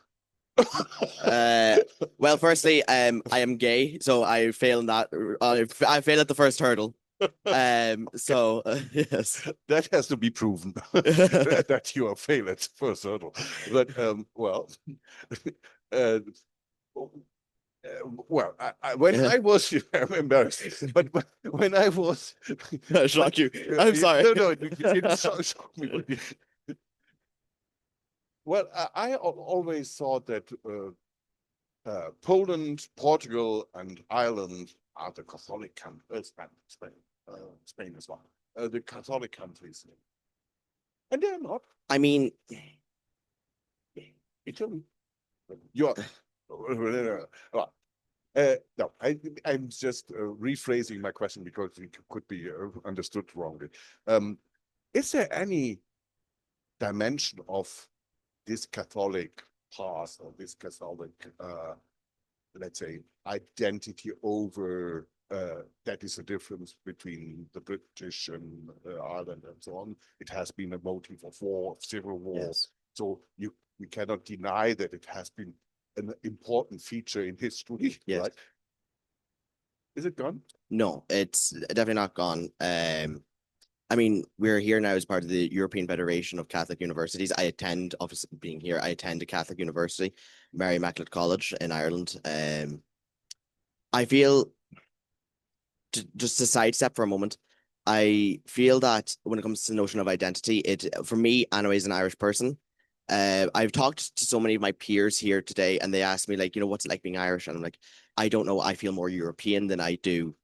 Well, firstly, I am gay, so I fail in that. I fail at the first hurdle. So yes, that has to be proven that you are fail at the first hurdle. But well, well, when I was, I'm embarrassed, but when I was, I shock you. I'm sorry. No, you didn't shock me. Well, I always thought that Poland, Portugal, and Ireland are the Catholic countries, Spain as well, the Catholic countries. And they're not. I mean, Italy. You're. No, I'm just rephrasing my question because it could be understood wrongly. Is there any dimension of this Catholic past or this Catholic, let's say, identity over that is a difference between the British and Ireland and so on? It has been a motive of war, of civil war. Yes. So we cannot deny that it has been an important feature in history, Yes. right? Is it gone? No, it's definitely not gone. I mean, we're here now as part of the European Federation of Catholic Universities. I attend, obviously being here, I attend a Catholic university, Mary Immaculate College in Ireland. I feel, just to sidestep for a moment, I feel that when it comes to the notion of identity, for me, Anna is an Irish person. I've talked to so many of my peers here today, and they ask me, like, what's it like being Irish? And I'm like, I don't know. I feel more European than I do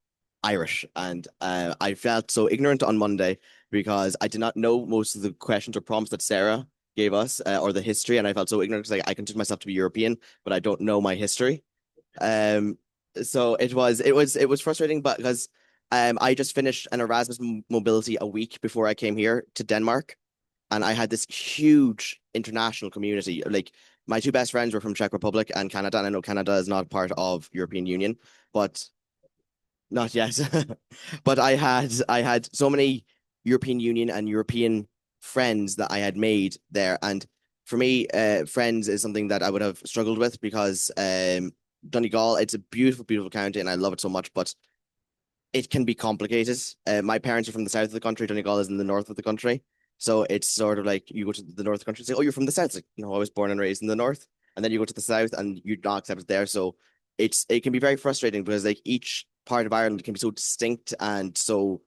Irish. And I felt so ignorant on Monday because I did not know most of the questions or prompts that Sarah gave us or the history. And I felt so ignorant because I consider myself to be European, but I don't know my history. So it was frustrating, but because I just finished an Erasmus mobility a week before I came here to Denmark. And I had this huge international community. Like my two best friends were from Czech Republic and Canada. And I know Canada is not part of European Union, but not yet. But I had so many European Union and European friends that I had made there. And for me, friends is something that I would have struggled with because Donegal, it's a beautiful, beautiful county and I love it so much, but it can be complicated. My parents are from the south of the country. Donegal is in the north of the country. So it's sort of like you go to the north of the country and say, oh, you're from the south. It's like, no, I was born and raised in the north. And then you go to the south and you're not accepted there. So it can be very frustrating because like each part of Ireland can be so distinct and so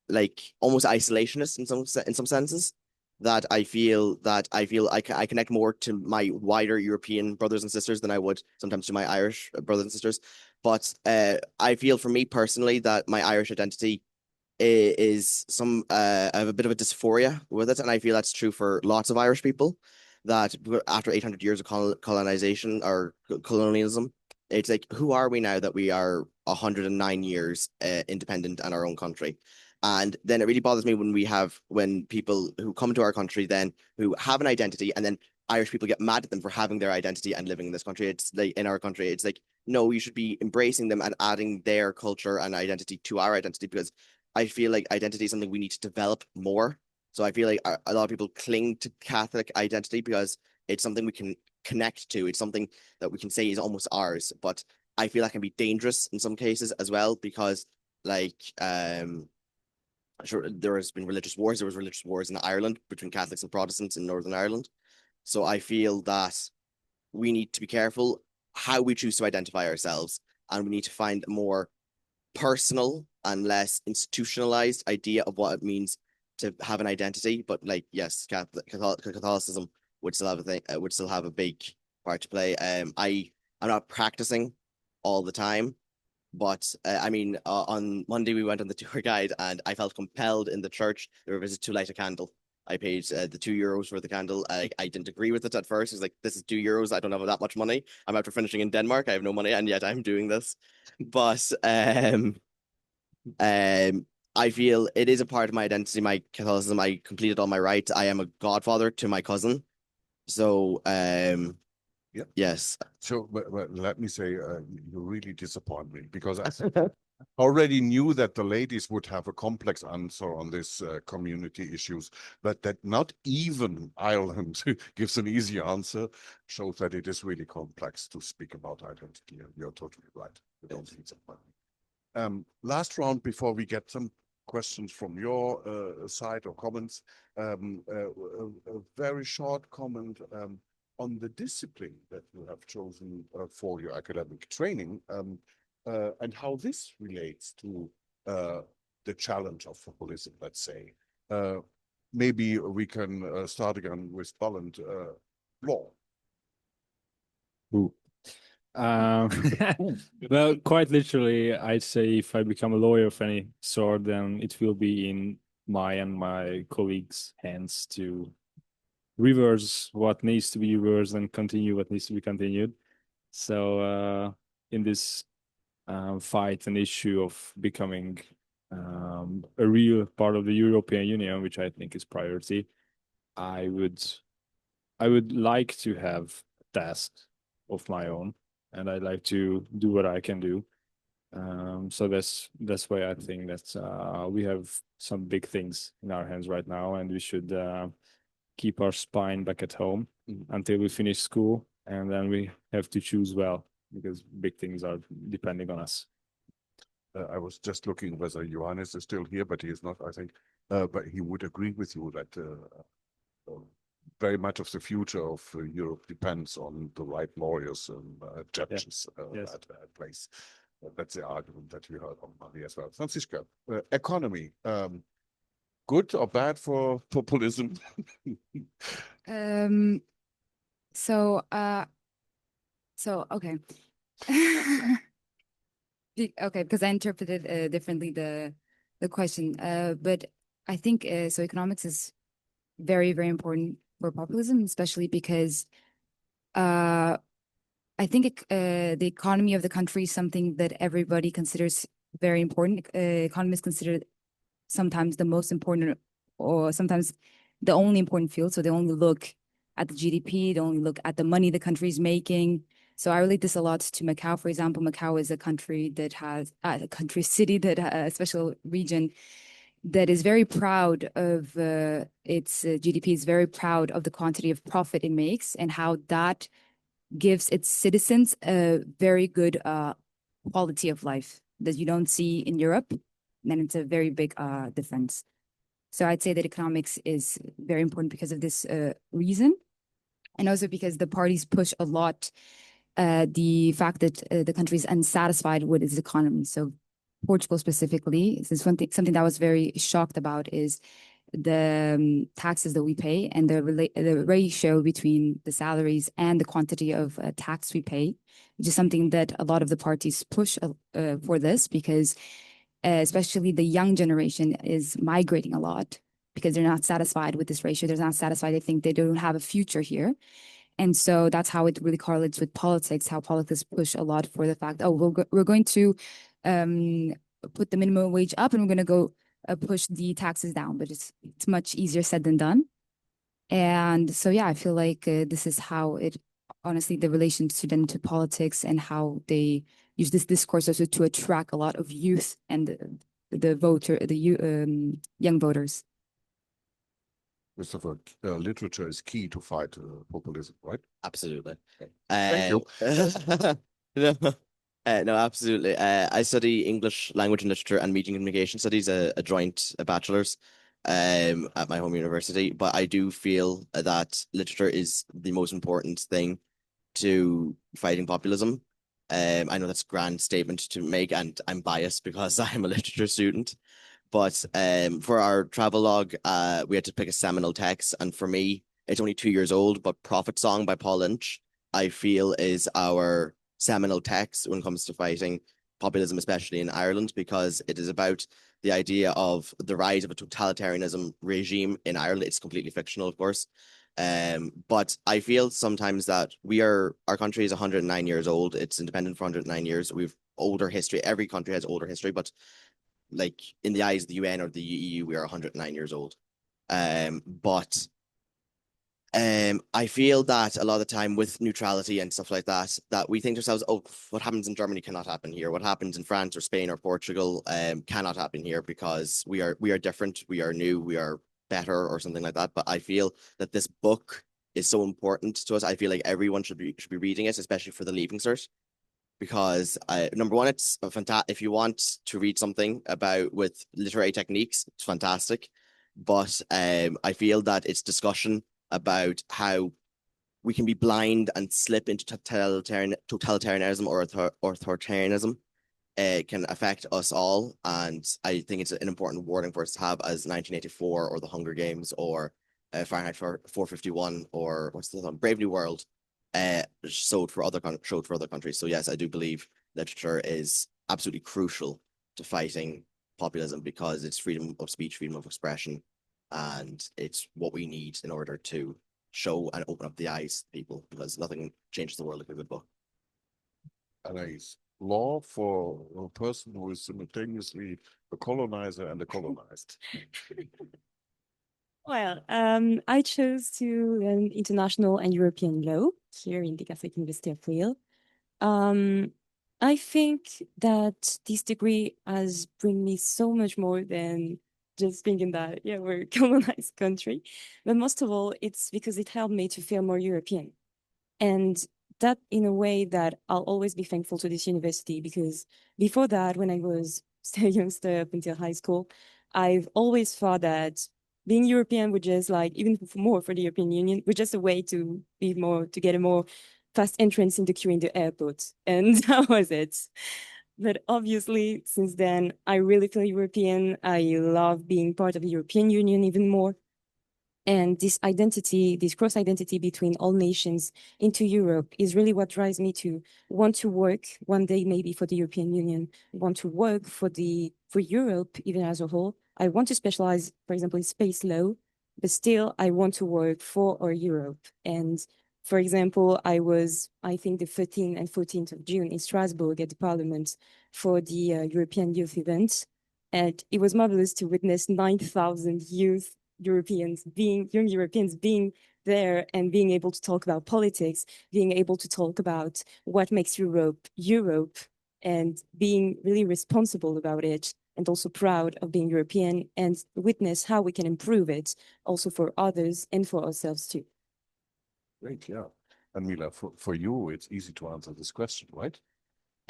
like almost isolationist in some senses that I feel I connect more to my wider European brothers and sisters than I would sometimes to my Irish brothers and sisters. But I feel for me personally that my Irish identity is I have a bit of a dysphoria with it, and I feel that's true for lots of Irish people. That after 800 years of colonization or colonialism, it's like, who are we now that we are 109 years independent and our own country? And then it really bothers me when people who come to our country then who have an identity and then Irish people get mad at them for having their identity and living in this country. It's like in our country, it's like, no, you should be embracing them and adding their culture and identity to our identity because I feel like identity is something we need to develop more. So I feel like a lot of people cling to Catholic identity because it's something we can connect to. It's something that we can say is almost ours. But I feel that can be dangerous in some cases as well because, like, sure, there has been religious wars. There was religious wars in Ireland between Catholics and Protestants in Northern Ireland. So I feel that we need to be careful how we choose to identify ourselves, and we need to find a more personal and less institutionalized idea of what it means to have an identity. But like, yes, Catholicism would still have a thing, would still have a big part to play. I'm not practicing all the time, but I mean, on Monday we went on the tour guide, and I felt compelled in the church there was to light a candle. I paid the €2 for the candle. I didn't agree with it at first. It was like, this is €2. I don't have that much money. I'm after finishing in Denmark. I have no money, and yet I'm doing this. But I feel it is a part of my identity, my Catholicism. I completed all my rites. I am a godfather to my cousin. So Yep. yes. So but let me say, you really disappoint me because I already knew that the ladies would have a complex answer on this community issues, but that not even Ireland gives an easy answer shows that it is really complex to speak about identity. You're totally right. You don't disappoint me. Last round before we get some questions from your side or comments. A very short comment on the discipline that you have chosen for your academic training and how this relates to the challenge of populism, let's say. Maybe we can start again with Ballant law. Ooh. Well, quite literally, I'd say if I become a lawyer of any sort, then it will be in my and my colleagues' hands to reverse what needs to be reversed and continue what needs to be continued. So in this fight an issue of becoming a real part of the European Union, which I think is priority, I would like to have a task of my own, and I'd like to do what I can do. So that's why I think that we have some big things in our hands right now, and we should keep our spine back at home until we finish school, and then we have to choose well, because big things are depending on us. I was just looking whether Johannes is still here, but he is not, I think. But he would agree with you that very much of the future of Europe depends on the right lawyers and judges at place. That's the argument that we heard on Monday as well. Franziska, economy, good or bad for populism? Okay. Okay, because I interpreted differently the question. But I think so economics is very, very important for populism, especially because I think the economy of the country is something that everybody considers very important. Economists consider it sometimes the most important, or sometimes the only important field. So they only look at the GDP, they only look at the money the country is making. So I relate this a lot to Macau. For example, Macau is a country that has a city that a special region that is very proud of its GDP, is very proud of the quantity of profit it makes and how that gives its citizens a very good quality of life that you don't see in Europe. And it's a very big difference. So I'd say that economics is very important because of this reason. And also because the parties push a lot the fact that the country is unsatisfied with its economy. So Portugal specifically, this is one thing, something that I was very shocked about is the taxes that we pay and the ratio between the salaries and the quantity of tax we pay, which is something that a lot of the parties push for this, because especially the young generation is migrating a lot because they're not satisfied with this ratio. They're not satisfied. They think they don't have a future here. And so that's how it really correlates with politics, how politics push a lot for the fact, oh, we're going to put the minimum wage up and we're going to go push the taxes down, but it's much easier said than done. And so, yeah, I feel like this is how it, honestly, the relation to politics and how they use this discourse also to attract a lot of youth and the young voters. Christopher, literature is key to fight populism, right? Absolutely. Thank you. No, absolutely. I study English language and literature and media and communication studies, a joint bachelor's at my home university. But I do feel that literature is the most important thing to fighting populism. I know that's a grand statement to make, and I'm biased because I'm a literature student. But for our travelogue, we had to pick a seminal text, and for me, it's only 2 years old, but Prophet Song by Paul Lynch, I feel, is our seminal text when it comes to fighting populism, especially in Ireland, because it is about the idea of the rise of a totalitarianism regime in Ireland. It's completely fictional, of course. But I feel sometimes that our country is 109 years old. It's independent for 109 years. We've older history. Every country has older history, but like in the eyes of the UN or the EU, we are 109 years old. But I feel that a lot of the time with neutrality and stuff like that, that we think to ourselves, oh, what happens in Germany cannot happen here. What happens in France or Spain or Portugal cannot happen here because we are different, we are new, we are better or something like that. But I feel that this book is so important to us. I feel like everyone should be reading it, especially for the Leaving Cert. Because number one, it's fantastic. If you want to read something about with literary techniques, it's fantastic. But I feel that it's discussion about how we can be blind and slip into totalitarianism or authoritarianism. It can affect us all, and I think it's an important wording for us to have as 1984 or the Hunger Games or Fahrenheit 451 or what's the other one? Brave New World. Showed for other countries. So yes, I do believe literature is absolutely crucial to fighting populism because it's freedom of speech, freedom of expression, and it's what we need in order to show and open up the eyes of people, because nothing changes the world like a good book. Anais, law for a person who is simultaneously a colonizer and a colonized? Well, I chose to learn international and European law here in the Catholic University of Lille. I think that this degree has bring me so much more than just thinking that, yeah, we're a colonized country. But most of all, it's because it helped me to feel more European. And that in a way that I'll always be thankful to this university, because before that, when I was still a youngster up until high school, I've always thought that being European would just like, even more for the European Union, was just a way to be more, to get a more fast entrance in the queue in the airport. And that was it. But obviously, since then, I really feel European. I love being part of the European Union even more. And this identity, this cross identity between all nations into Europe is really what drives me to want to work one day, maybe for the European Union, want to work for Europe, even as a whole. I want to specialize, for example, in space law, but still I want to work for our Europe. And for example, I was, I think, the 13th and 14th of June in Strasbourg at the Parliament for the European Youth event. And it was marvelous to witness 9,000 young Europeans being there and being able to talk about politics, being able to talk about what makes Europe, Europe, and being really responsible about it, and also proud of being European, and witness how we can improve it also for others and for ourselves too. Great, yeah. And Mila, for you, it's easy to answer this question, right?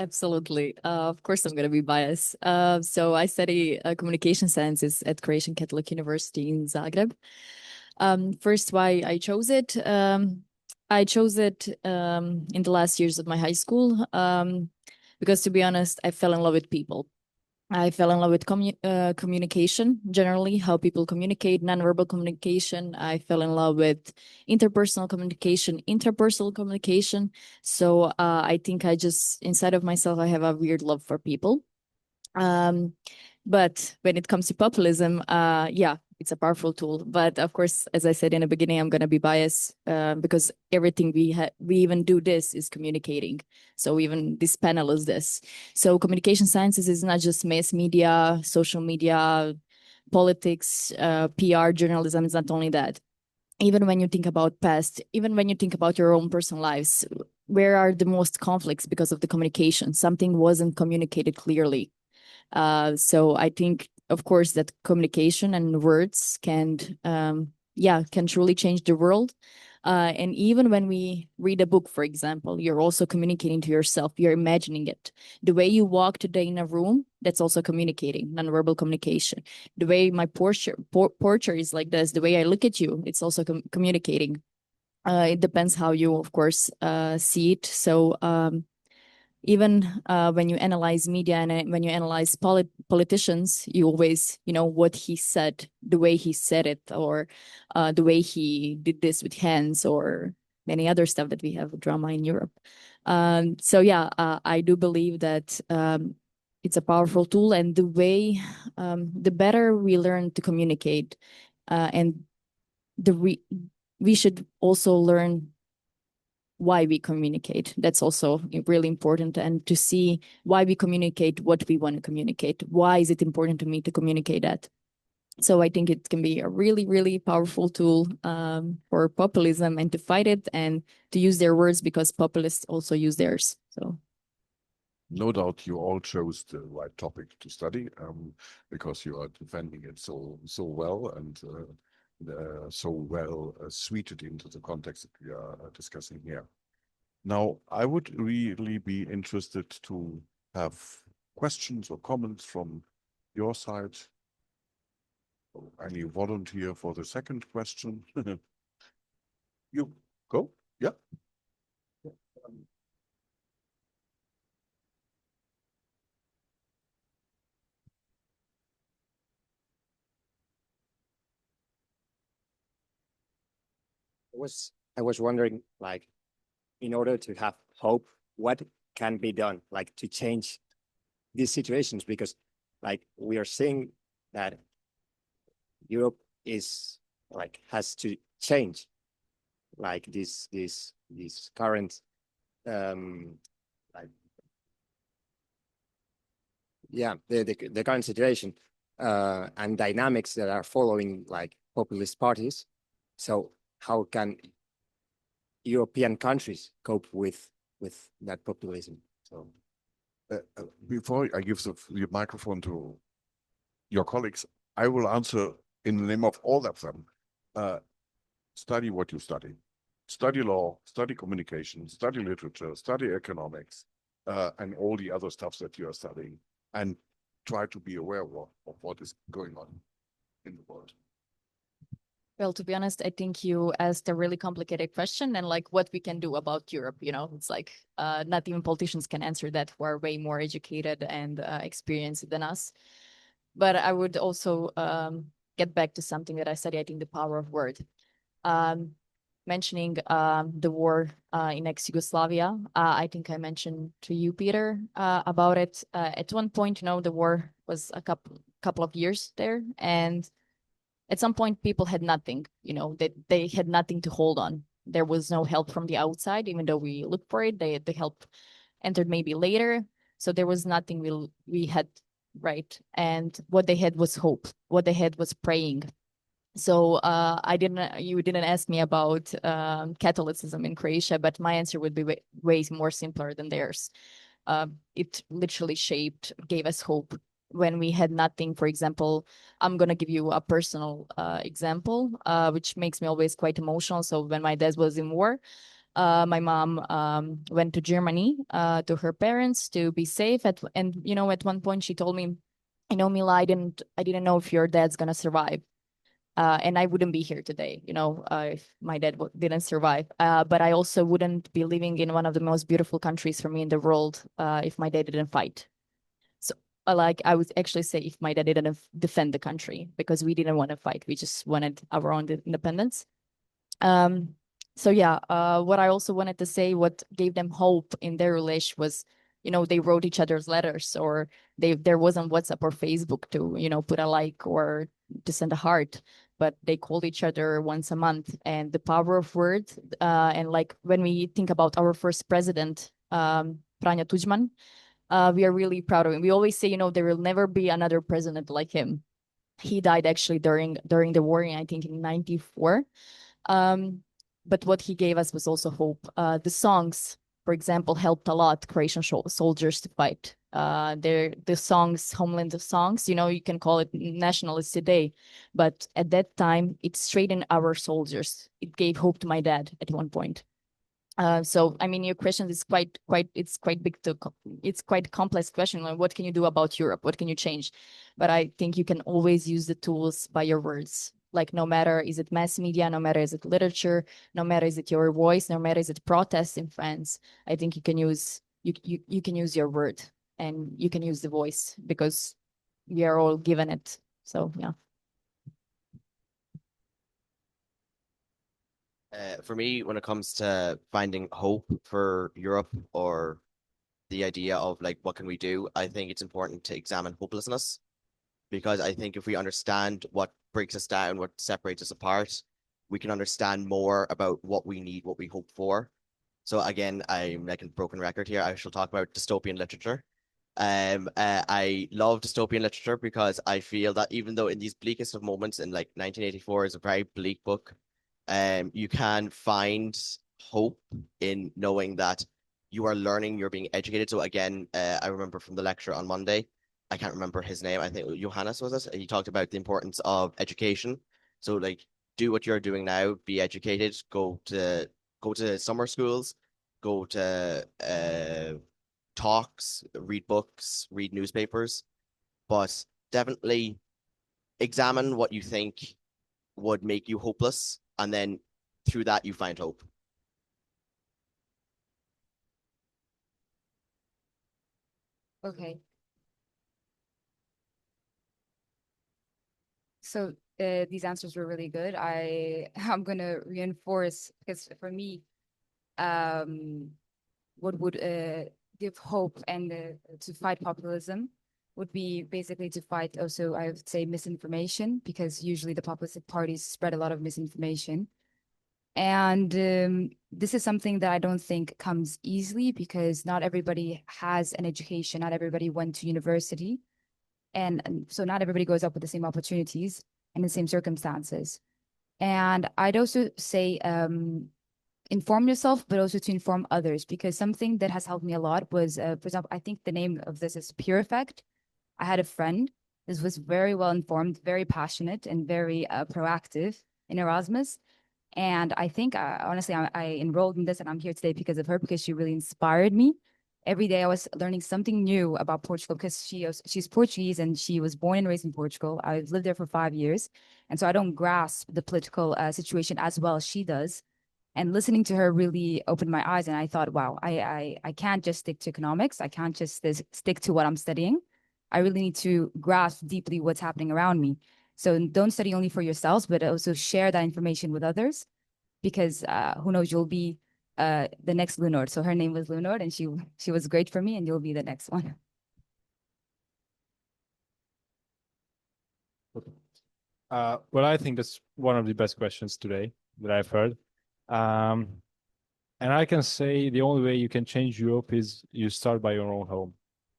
Absolutely. Of course, I'm going to be biased. So I study communication sciences at Croatian Catholic University in Zagreb. First, why I chose it. I chose it in the last years of my high school because, to be honest, I fell in love with people. I fell in love with communication, generally, how people communicate, nonverbal communication. I fell in love with interpersonal communication, interpersonal communication. So I think I just, inside of myself, I have a weird love for people. But when it comes to populism, yeah, it's a powerful tool. But of course, as I said in the beginning, I'm going to be biased because everything we even do this is communicating. So even this panel is this. So communication sciences is not just mass media, social media, politics, PR, journalism. It's not only that. Even when you think about past, even when you think about your own personal lives, where are the most conflicts because of the communication? Something wasn't communicated clearly. So I think, of course, that communication and words can truly change the world. And even when we read a book, for example, you're also communicating to yourself. You're imagining it. The way you walk today in a room, that's also communicating, nonverbal communication. The way my portrait is like this, the way I look at you, it's also communicating. It depends how you, of course, see it. So even when you analyze media and when you analyze politicians, you always, what he said, the way he said it, or the way he did this with hands, or many other stuff that we have drama in Europe. So yeah, I do believe that it's a powerful tool, and the way, the better we learn to communicate, and we should also learn why we communicate. That's also really important, and to see why we communicate what we want to communicate. Why is it important to me to communicate that? So I think it can be a really, really powerful tool for populism, and to fight it and to use their words, because populists also use theirs. So no doubt you all chose the right topic to study because you are defending it so well and so well suited into the context that we are discussing here. Now, I would really be interested to have questions or comments from your side. Any volunteer for the second question? You go, yeah. I was wondering, like, in order to have hope, what can be done, like, to change these situations? Because, like, we are seeing that Europe is like has to change, like this current like yeah, the current situation and dynamics that are following like populist parties. So how can European countries cope with that populism? So before I give the microphone to your colleagues, I will answer in the name of all of them. Study what you study. Study law, study communication, study literature, study economics, and all the other stuff that you are studying, and try to be aware of what is going on in the world. Well, to be honest, I think you asked a really complicated question, and like what we can do about Europe, it's like not even politicians can answer that, who are way more educated and experienced than us. But I would also get back to something that I study, I think the power of word. Mentioning the war in ex-Yugoslavia, I think I mentioned to you, Peter, about it. At one point, the war was a couple of years there, and at some point people had nothing, they had nothing to hold on. There was no help from the outside, even though we looked for it. The help entered maybe later. So there was nothing we had, right? And what they had was hope. What they had was praying. So you didn't ask me about Catholicism in Croatia, but my answer would be way more simpler than theirs. It literally gave us hope when we had nothing. For example, I'm going to give you a personal example, which makes me always quite emotional. So when my dad was in war, my mom went to Germany to her parents to be safe. At one point she told me, Mila, I didn't know if your dad's going to survive. And I wouldn't be here today, if my dad didn't survive. But I also wouldn't be living in one of the most beautiful countries for me in the world if my dad didn't fight. So, I would actually say if my dad didn't defend the country, because we didn't want to fight. We just wanted our own independence. So yeah, what I also wanted to say, what gave them hope in their relation was, they wrote each other's letters, or there wasn't WhatsApp or Facebook to, put a like or to send a heart, but they called each other once a month. And the power of words, and like when we think about our first president, Franjo Tuđman, we are really proud of him. We always say, there will never be another president like him. He died actually during the war, I think in 94. But what he gave us was also hope. The songs, for example, helped a lot Croatian soldiers to fight. The songs, homeland songs, you can call it nationalist today, but at that time, it straightened our soldiers. It gave hope to my dad at one point. So I mean, your question is quite big it's quite a complex question. Like, what can you do about Europe? What can you change? But I think you can always use the tools by your words. Like, no matter is it mass media, no matter is it literature, no matter is it your voice, no matter is it protests in France, I think you can use your word, and you can use the voice, because we are all given it. So yeah. For me, when it comes to finding hope for Europe, or the idea of like what can we do, I think it's important to examine hopelessness, because I think if we understand what breaks us down, what separates us apart, we can understand more about what we need, what we hope for. So again, I'm like a broken record here. I shall talk about dystopian literature. I love dystopian literature because I feel that even though in these bleakest of moments, in like 1984 is a very bleak book, you can find hope in knowing that you are learning, you're being educated. So again, I remember from the lecture on Monday, I can't remember his name. I think Johannes was it. He talked about the importance of education. So like, do what you're doing now, be educated, go to summer schools, go to talks, read books, read newspapers, but definitely examine what you think would make you hopeless, and then through that you find hope. Okay. So these answers were really good. I'm gonna reinforce, because for me, what would give hope and to fight populism would be basically to fight also, I would say, misinformation, because usually the populist parties spread a lot of misinformation. And this is something that I don't think comes easily because not everybody has an education, not everybody went to university. And so not everybody goes up with the same opportunities and the same circumstances. And I'd also say inform yourself, but also to inform others, because something that has helped me a lot was, for example, I think the name of this is Peer Effect. I had a friend. This was very well informed, very passionate, and very proactive in Erasmus. And I think, honestly, I enrolled in this and I'm here today because of her, because she really inspired me. Every day I was learning something new about Portugal because she's Portuguese and she was born and raised in Portugal. I've lived there for 5 years. And so I don't grasp the political situation as well as she does. And listening to her really opened my eyes. And I thought, wow, I can't just stick to economics. I can't just stick to what I'm studying. I really need to grasp deeply what's happening around me. So don't study only for yourselves, but also share that information with others, because who knows, you'll be the next Lunord. So her name was Lunord, and she was great for me, and you'll be the next one. Well, I think that's one of the best questions today that I've heard. And I can say the only way you can change Europe is you start by your own home.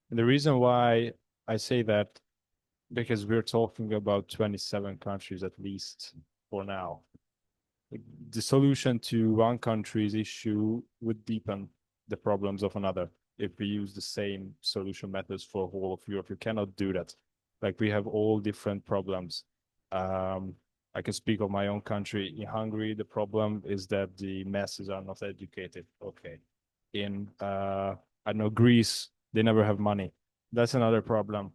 And the reason why I say that, because we're talking about 27 countries at least for now. The solution to one country's issue would deepen the problems of another. If we use the same solution methods for whole of Europe, you cannot do that. Like, we have all different problems. I can speak of my own country. In Hungary, the problem is that the masses are not educated. Okay. In, I don't know, Greece, they never have money. That's another problem.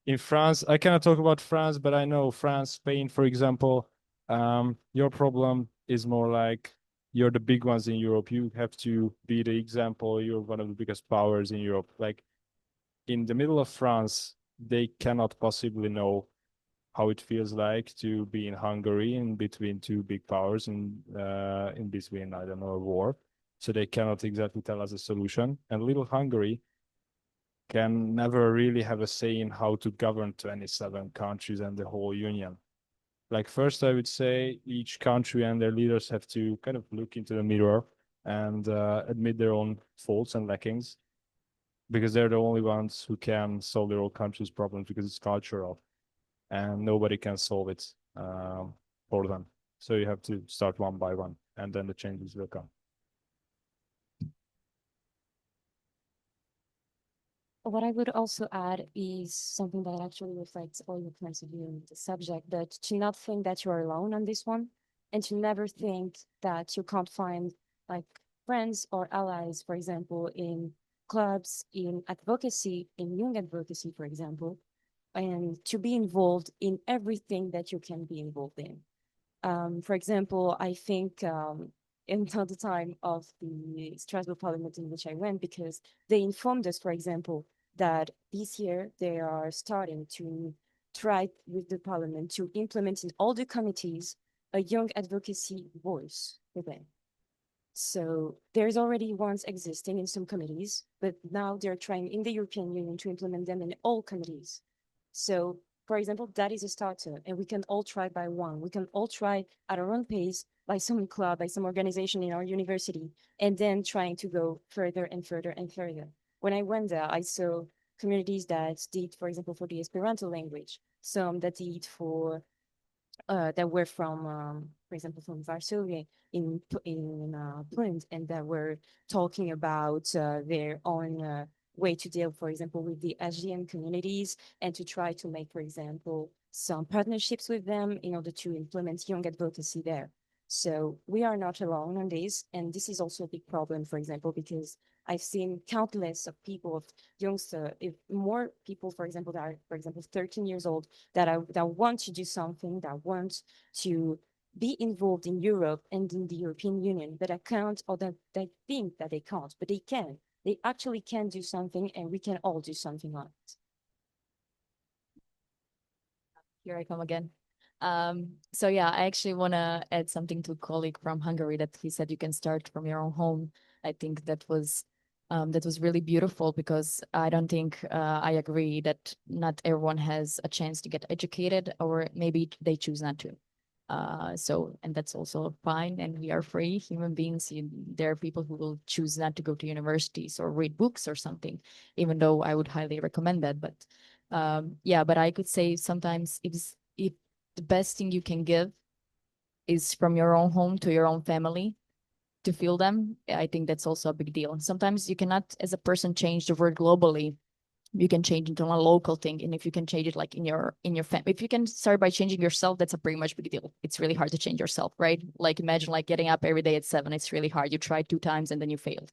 In France, I cannot talk about France, but I know France, Spain, for example, your problem is more like you're the big ones in Europe. You have to be the example. You're one of the biggest powers in Europe. Like, in the middle of France, they cannot possibly know how it feels like to be in Hungary in between two big powers and in between, I don't know, a war. So they cannot exactly tell us a solution. And little Hungary can never really have a say in how to govern 27 countries and the whole union. Like, first, I would say each country and their leaders have to kind of look into the mirror and admit their own faults and lackings, because they're the only ones who can solve their own country's problems, because it's cultural and nobody can solve it for them. So you have to start one by one, and then the changes will come. What I would also add is something that actually reflects all your points of view on the subject, but to not think that you're alone on this one, and to never think that you can't find like friends or allies, for example, in clubs, in advocacy, in young advocacy, for example, and to be involved in everything that you can be involved in. For example, I think in the time of the Strasbourg Parliament in which I went, because they informed us, for example, that this year they are starting to try with the Parliament to implement in all the committees a young advocacy voice for them. So there's already ones existing in some committees, but now they're trying in the European Union to implement them in all committees. So, for example, that is a starter, and we can all try by one. We can all try at our own pace, by some club, by some organization in our university, and then trying to go further and further and further. When I went there, I saw communities that did, for example, for the Esperanto language, some that did for that were from, for example, from Varsovia in Poland, and that were talking about their own way to deal, for example, with the SGM communities, and to try to make, for example, some partnerships with them in order to implement young advocacy there. So we are not alone on this, and this is also a big problem, for example, because I've seen countless of people, of youngster, if more people, for example, that are, for example, 13 years old, that want to do something, that want to be involved in Europe and in the European Union, but I can't, or that they think that they can't, but they can. They actually can do something, and we can all do something on it. Here I come again. So yeah, I actually want to add something to a colleague from Hungary that he said you can start from your own home. I think that was really beautiful, because I don't think I agree that not everyone has a chance to get educated, or maybe they choose not to. And that's also fine, and we are free human beings. There are people who will choose not to go to universities or read books or something, even though I would highly recommend that. But yeah, but I could say sometimes if the best thing you can give is from your own home to your own family to feel them, I think that's also a big deal. Sometimes you cannot, as a person, change the world globally. You can change it on a local thing, and if you can change it like in your family, if you can start by changing yourself, that's a pretty much big deal. It's really hard to change yourself, right? Like imagine like getting up every day at 7. It's really hard. You tried 2 times and then you failed.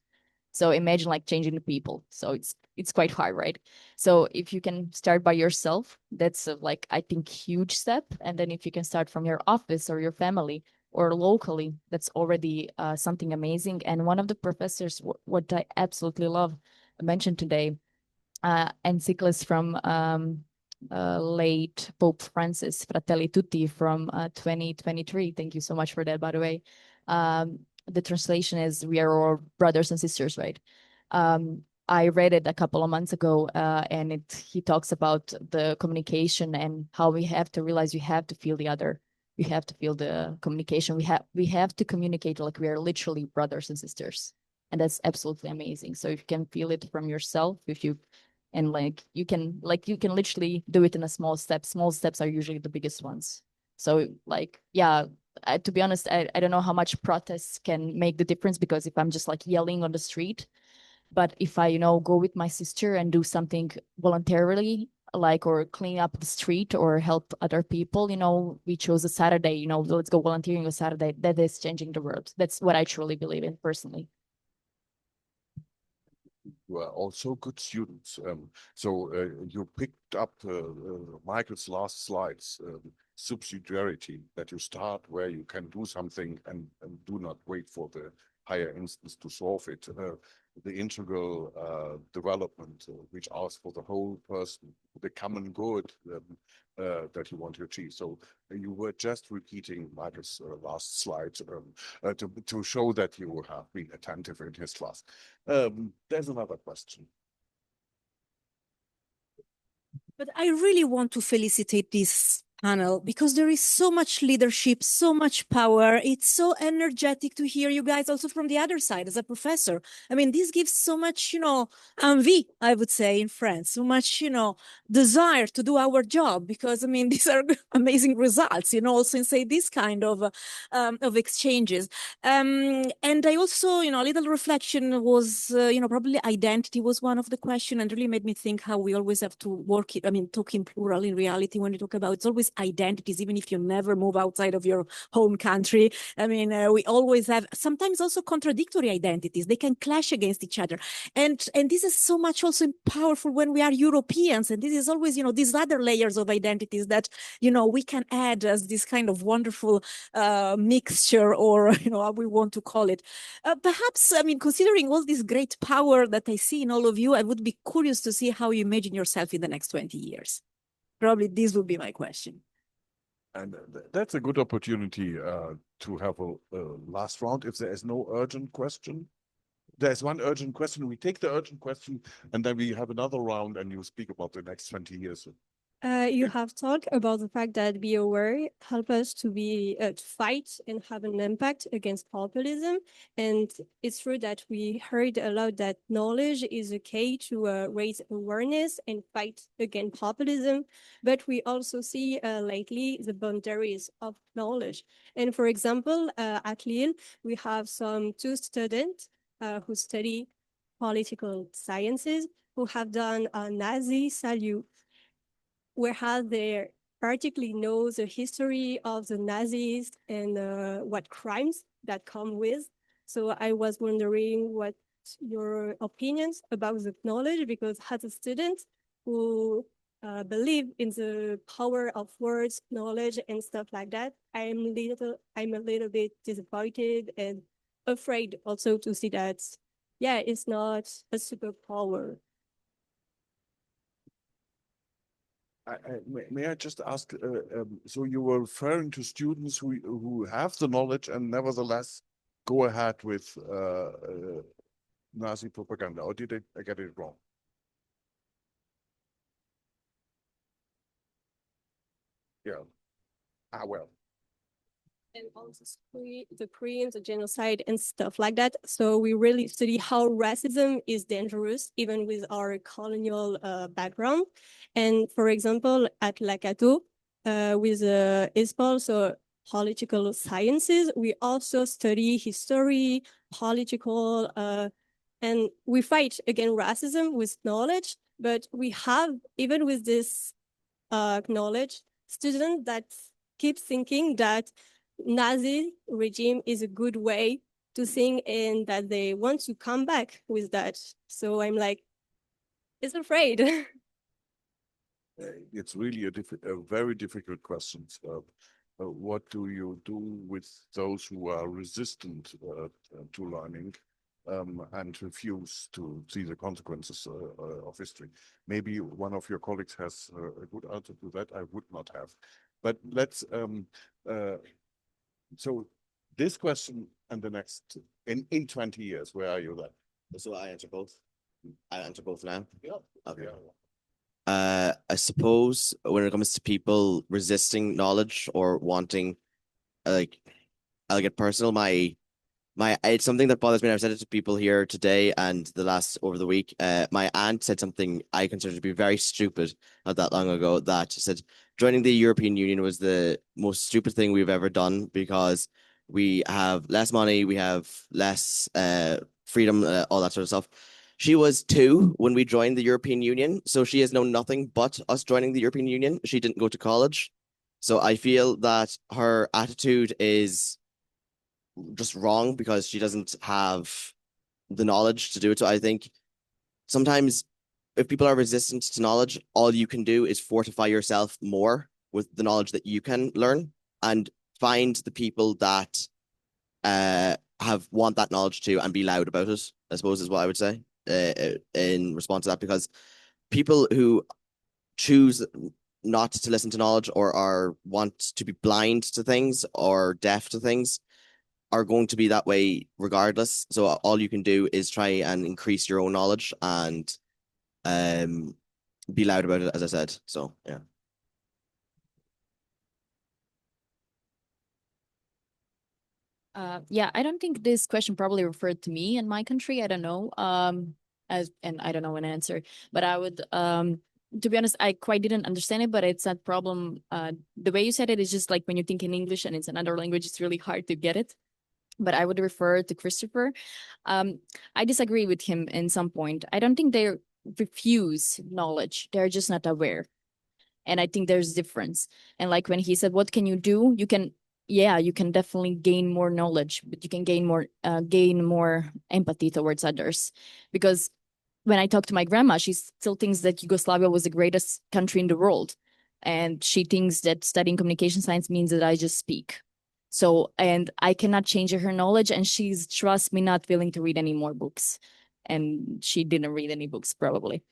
So imagine like changing the people. So it's quite hard, right? So if you can start by yourself, that's like I think huge step. And then if you can start from your office or your family or locally, that's already something amazing. And one of the professors, what I absolutely love, mentioned today, encyclics from late Pope Francis, Fratelli Tutti from 2023. Thank you so much for that, by the way. The translation is "We are all brothers and sisters," right? I read it a couple of months ago, and he talks about the communication and how we have to realize you have to feel the other. You have to feel the communication. We have to communicate like we are literally brothers and sisters, and that's absolutely amazing. So if you can feel it from yourself, and like you can literally do it in a small steps. Small steps are usually the biggest ones. So like, yeah, to be honest, I don't know how much protests can make the difference, because if I'm just like yelling on the street, but if I, go with my sister and do something voluntarily, like, or clean up the street or help other people, we chose a Saturday, let's go volunteering a Saturday, that is changing the world. That's what I truly believe in personally. You are also good students. So you picked up Michael's last slides, subsidiarity, that you start where you can do something and do not wait for the higher instance to solve it. The integral development, which asks for the whole person, the common good that you want to achieve. So you were just repeating Michael's last slide to show that you have been attentive in his class. There's another question. But I really want to felicitate this panel because there is so much leadership, so much power. It's so energetic to hear you guys also from the other side as a professor. I mean, this gives so much, envie, I would say in France, so much, desire to do our job, because I mean, these are amazing results, also in say this kind of exchanges. And I also, a little reflection was, probably identity was one of the questions, and really made me think how we always have to work it. I mean, talk in plural in reality when you talk about, it's always identities, even if you never move outside of your home country. I mean, we always have sometimes also contradictory identities. They can clash against each other. And this is so much also powerful when we are Europeans. And this is always, these other layers of identities that, we can add as this kind of wonderful mixture, or, how we want to call it. Perhaps, I mean, considering all this great power that I see in all of you, I would be curious to see how you imagine yourself in the next 20 years. Probably this would be my question. And that's a good opportunity to have a last round. If there is no urgent question, there's one urgent question. We take the urgent question, and then we have another round, and you speak about the next 20 years. You have talked about the fact that Be Aware help us to to fight and have an impact against populism. And it's true that we heard a lot that knowledge is a key to raise awareness and fight against populism. But we also see lately the boundaries of knowledge. And for example, at Lille, we have some 2 students who study political sciences who have done a Nazi salute, whereas they particularly know the history of the Nazis and what crimes that come with. So I was wondering what your opinions about the knowledge, because as a student who believe in the power of words, knowledge, and stuff like that, I'm a little bit disappointed and afraid also to see that, yeah, it's not a superpower. May I just ask, so you were referring to students who have the knowledge and nevertheless go ahead with Nazi propaganda, or did I get it wrong? Yeah. Well. and also the crimes, the genocide and stuff like that. So we really study how racism is dangerous, even with our colonial background. And for example, at La Cato, with ISPOL, so political sciences, we also study history, political, and we fight against racism with knowledge, but we have, even with this knowledge, students that keep thinking that Nazi regime is a good way to think and that they want to come back with that. So I'm like, it's afraid. It's really a very difficult question. What do you do with those who are resistant to learning and refuse to see the consequences of history? Maybe one of your colleagues has a good answer to that. I would not have. But let's, so this question and the next, in 20 years, where are you then? So I answer both. I answer both now. Yeah. Okay. Yeah. I suppose when it comes to people resisting knowledge or wanting, like, I'll get personal. It's something that bothers me. And I've said it to people here today and over the week. My aunt said something I consider to be very stupid not that long ago, that said joining the European Union was the most stupid thing we've ever done because we have less money, we have less freedom, all that sort of stuff. She was 2 when we joined the European Union, so she has known nothing but us joining the European Union. She didn't go to college. So I feel that her attitude is just wrong because she doesn't have the knowledge to do it. So I think sometimes if people are resistant to knowledge, all you can do is fortify yourself more with the knowledge that you can learn and find the people that want that knowledge too and be loud about it, I suppose is what I would say in response to that, because people who choose not to listen to knowledge or want to be blind to things or deaf to things are going to be that way regardless. So all you can do is try and increase your own knowledge and be loud about it, as I said. So yeah. Yeah, I don't think this question probably referred to me in my country. I don't know. And I don't know an answer, but I would to be honest, I quite didn't understand it, but it's that problem. The way you said it is just like when you think in English and it's another language, it's really hard to get it. But I would refer to Christopher. I disagree with him in some point. I don't think they refuse knowledge. They're just not aware. And I think there's difference. And like when he said, what can you do? You can definitely gain more knowledge, but you can gain more empathy towards others. Because when I talk to my grandma, she still thinks that Yugoslavia was the greatest country in the world. And she thinks that studying communication science means that I just speak. So, and I cannot change her knowledge, and she's, trust me, not willing to read any more books. And she didn't read any books probably.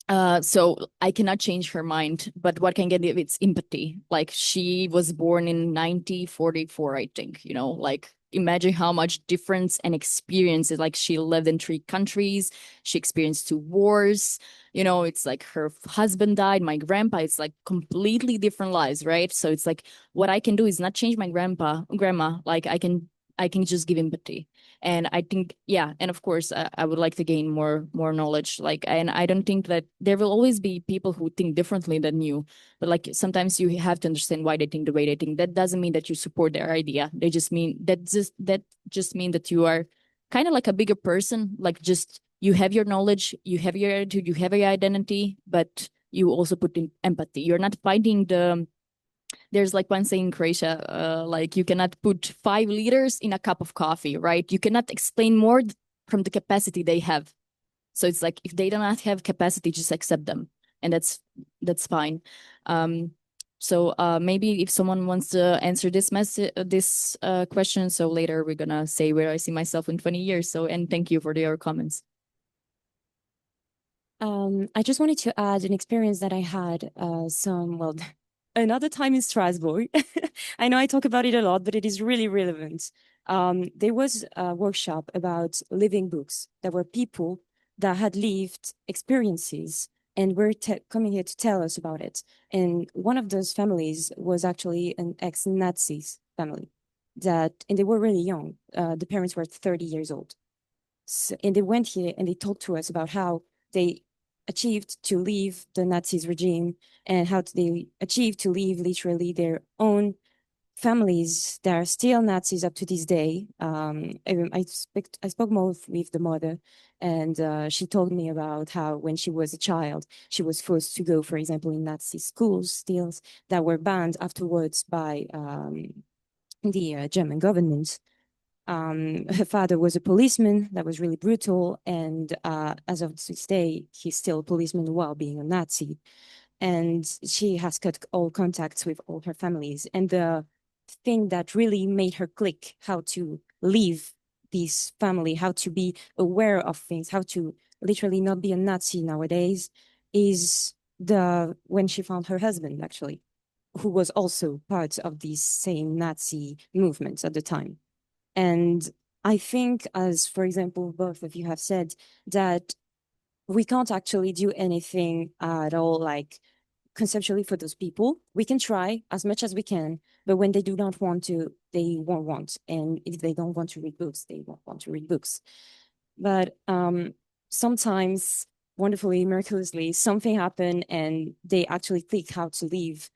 So I cannot change her mind, but what can get it, it's empathy. Like she was born in 1944, I think, like imagine how much difference and experience is. Like she lived in 3 countries, she experienced 2 wars, it's like her husband died, my grandpa, it's like completely different lives, right? So it's like what I can do is not change my grandma, like I can just give empathy. And I think, yeah, and of course, I would like to gain more knowledge. Like, and I don't think that there will always be people who think differently than you. But like sometimes you have to understand why they think the way they think. That doesn't mean that you support their idea. They just mean that just mean that you are kind of like a bigger person. Like just you have your knowledge, you have your attitude, you have your identity, but you also put in empathy. You're not fighting there's like one saying in Croatia, like you cannot put 5 liters in a cup of coffee, right? You cannot explain more from the capacity they have. So it's like if they do not have capacity, just accept them, and that's fine. So maybe if someone wants to answer this question, so later we're gonna say where I see myself in 20 years. So, and thank you for your comments. I just wanted to add an experience that I had another time in Strasbourg. I know I talk about it a lot, but it is really relevant. There was a workshop about living books. There were people that had lived experiences and were coming here to tell us about it. And one of those families was actually an ex-Nazi family. and they were really young. The parents were 30 years old. So, and they went here and they talked to us about how they achieved to leave the Nazis regime and how they achieved to leave literally their own families that are still Nazis up to this day. I spoke more with the mother, and she told me about how when she was a child, she was forced to go, for example, in Nazi schools still that were banned afterwards by the German government. Her father was a policeman that was really brutal, and as of this day, he's still a policeman while being a Nazi. And she has cut all contacts with all her families. And the thing that really made her click how to leave this family, how to be aware of things, how to literally not be a Nazi nowadays, is when she found her husband, actually, who was also part of these same Nazi movements at the time. And I think, as for example, both of you have said, that we can't actually do anything at all, like conceptually for those people. We can try as much as we can, but when they do not want to, they won't want. And if they don't want to read books, they won't want to read books. But sometimes, wonderfully, miraculously, something happened and they actually click how to leave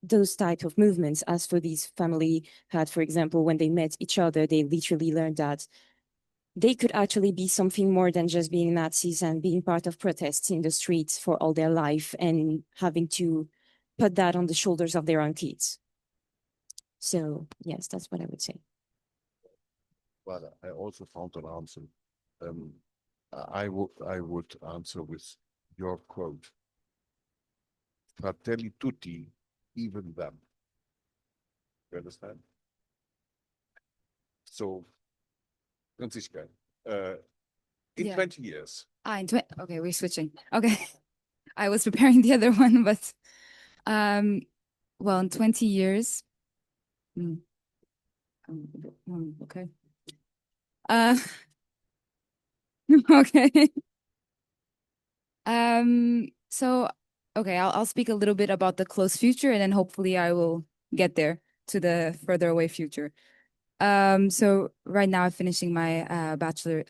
those type of movements. As for these family had, for example, when they met each other, they literally learned that they could actually be something more than just being Nazis and being part of protests in the streets for all their life and having to put that on the shoulders of their own kids. So yes, that's what I would say. Well, I also found an answer. I would answer with your quote. Fratelli tutti, even them. You understand? So, Franziska, in Yeah. 20 years. Okay, we're switching. Okay. I was preparing the other one, but well, in 20 years. Okay. Okay. So okay, I'll speak a little bit about the close future and then hopefully I will get there to the further away future. So right now I'm finishing my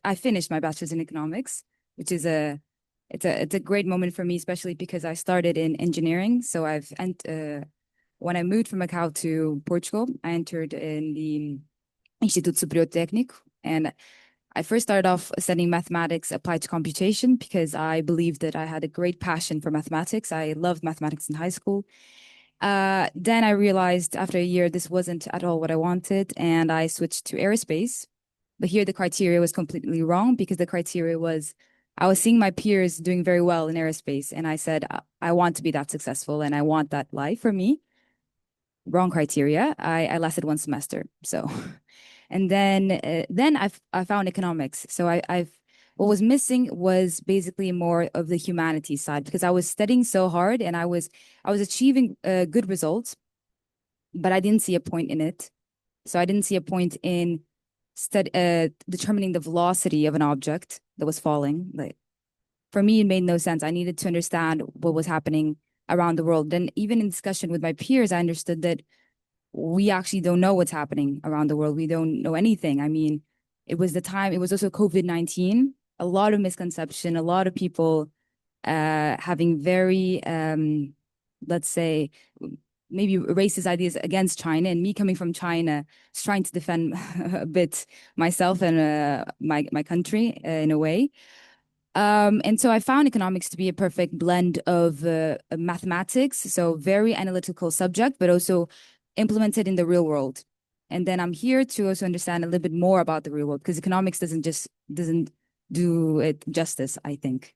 I finished my bachelor's in economics, which is it's a great moment for me, especially because I started in engineering. So when I moved from Macau to Portugal, I entered in the Instituto Superior Técnico, and I first started off studying mathematics applied to computation because I believed that I had a great passion for mathematics. I loved mathematics in high school. Then I realized after a year, this wasn't at all what I wanted, and I switched to aerospace. But here the criteria was completely wrong because the criteria was, I was seeing my peers doing very well in aerospace, and I said, I want to be that successful and I want that life for me. Wrong criteria. I lasted one semester. So, and then I found economics. So what was missing was basically more of the humanities side because I was studying so hard and I was achieving good results, but I didn't see a point in it. So I didn't see a point in determining the velocity of an object that was falling. Like, for me, it made no sense. I needed to understand what was happening around the world. And even in discussion with my peers, I understood that we actually don't know what's happening around the world. We don't know anything. I mean, it was also COVID-19, a lot of misconception, a lot of people having very, let's say, maybe racist ideas against China, and me coming from China, just trying to defend a bit myself and my country in a way. And so I found economics to be a perfect blend of mathematics, so very analytical subject, but also implemented in the real world. And then I'm here to also understand a little bit more about the real world because economics doesn't do it justice, I think.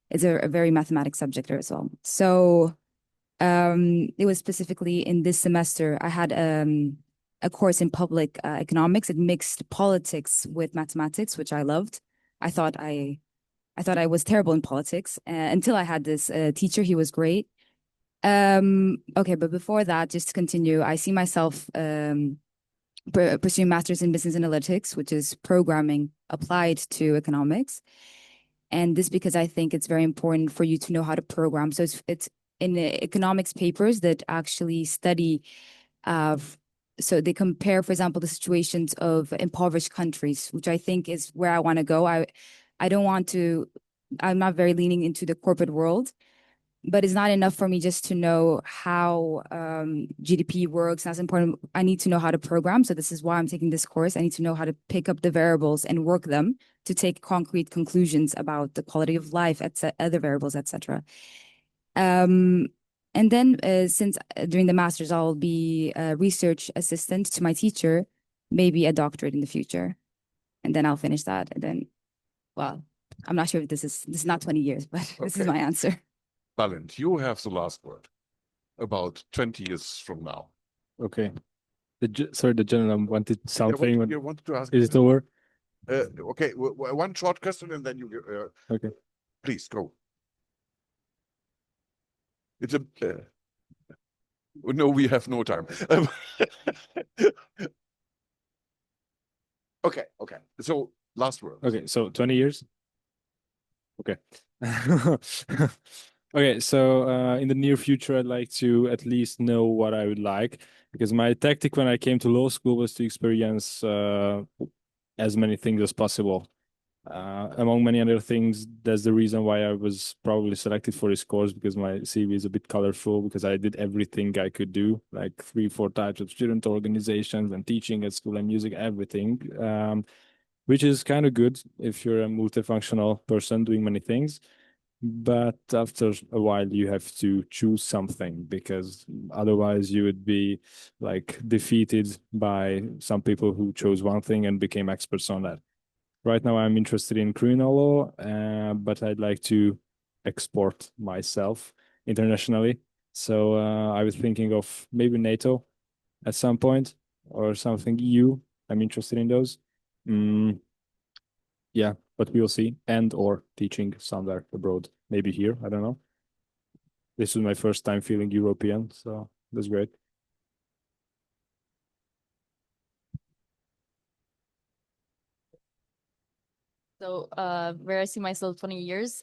It's a very mathematic subject as well. So it was specifically in this semester, I had a course in public economics. It mixed politics with mathematics, which I loved. I thought I was terrible in politics until I had this teacher. He was great. Okay, but before that, just to continue, I see myself pursuing master's in business analytics, which is programming applied to economics. And this because I think it's very important for you to know how to program. So it's in the economics papers that actually study so they compare, for example, the situations of impoverished countries, which I think is where I want to go. I don't want to, I'm not very leaning into the corporate world, but it's not enough for me just to know how GDP works. That's important. I need to know how to program. So this is why I'm taking this course. I need to know how to pick up the variables and work them to take concrete conclusions about the quality of life, other variables, etc. And then since during the master's, I'll be a research assistant to my teacher, maybe a doctorate in the future. And then I'll finish that. And then, well, I'm not sure if this is not 20 years, but this is my answer. Balint, you have the last word about 20 years from now. Okay. Sorry, the gentleman wanted something. You wanted to ask? Is it over? Okay, one short question and then you. Okay. Please go. It's a. No, we have no time. Okay. So last word. Okay, so 20 years. Okay. Okay, so in the near future, I'd like to at least know what I would like, because my tactic when I came to law school was to experience as many things as possible. Among many other things, that's the reason why I was probably selected for this course, because my CV is a bit colorful, because I did everything I could do, like 3-4 types of student organizations and teaching at school and music, everything, which is kind of good if you're a multifunctional person doing many things. But after a while, you have to choose something, because otherwise you would be like defeated by some people who chose one thing and became experts on that. Right now, I'm interested in criminal law, but I'd like to export myself internationally. So I was thinking of maybe NATO at some point, or something EU. I'm interested in those. Yeah, but we'll see. And or teaching somewhere abroad, maybe here. I don't know. This is my first time feeling European, so that's great. So where I see myself 20 years.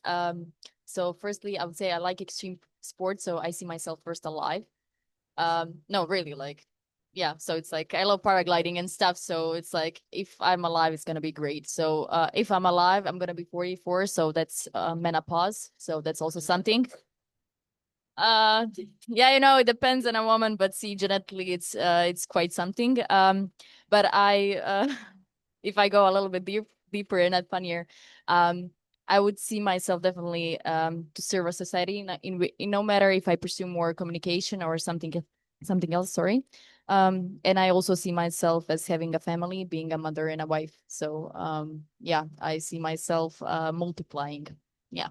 So firstly, I would say I like extreme sports, so I see myself first alive. No, really, like, yeah. So it's like I love paragliding and stuff. So it's like if I'm alive, it's gonna be great. So if I'm alive, I'm gonna be 44. So that's menopause. So that's also something. Yeah, you know, it depends on a woman, but see, genetically, it's quite something. But I if I go a little bit deeper and not funnier, I would see myself definitely to serve a society in no matter if I pursue more communication or something else. Sorry. And I also see myself as having a family, being a mother and a wife. So yeah, I see myself multiplying. Yeah.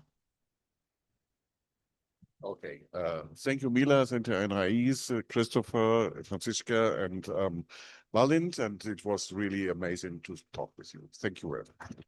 Okay. Thank you, Mila. Thank you, Anais, Christopher, Franziska, and Balint. And it was really amazing to talk with you. Thank you very much.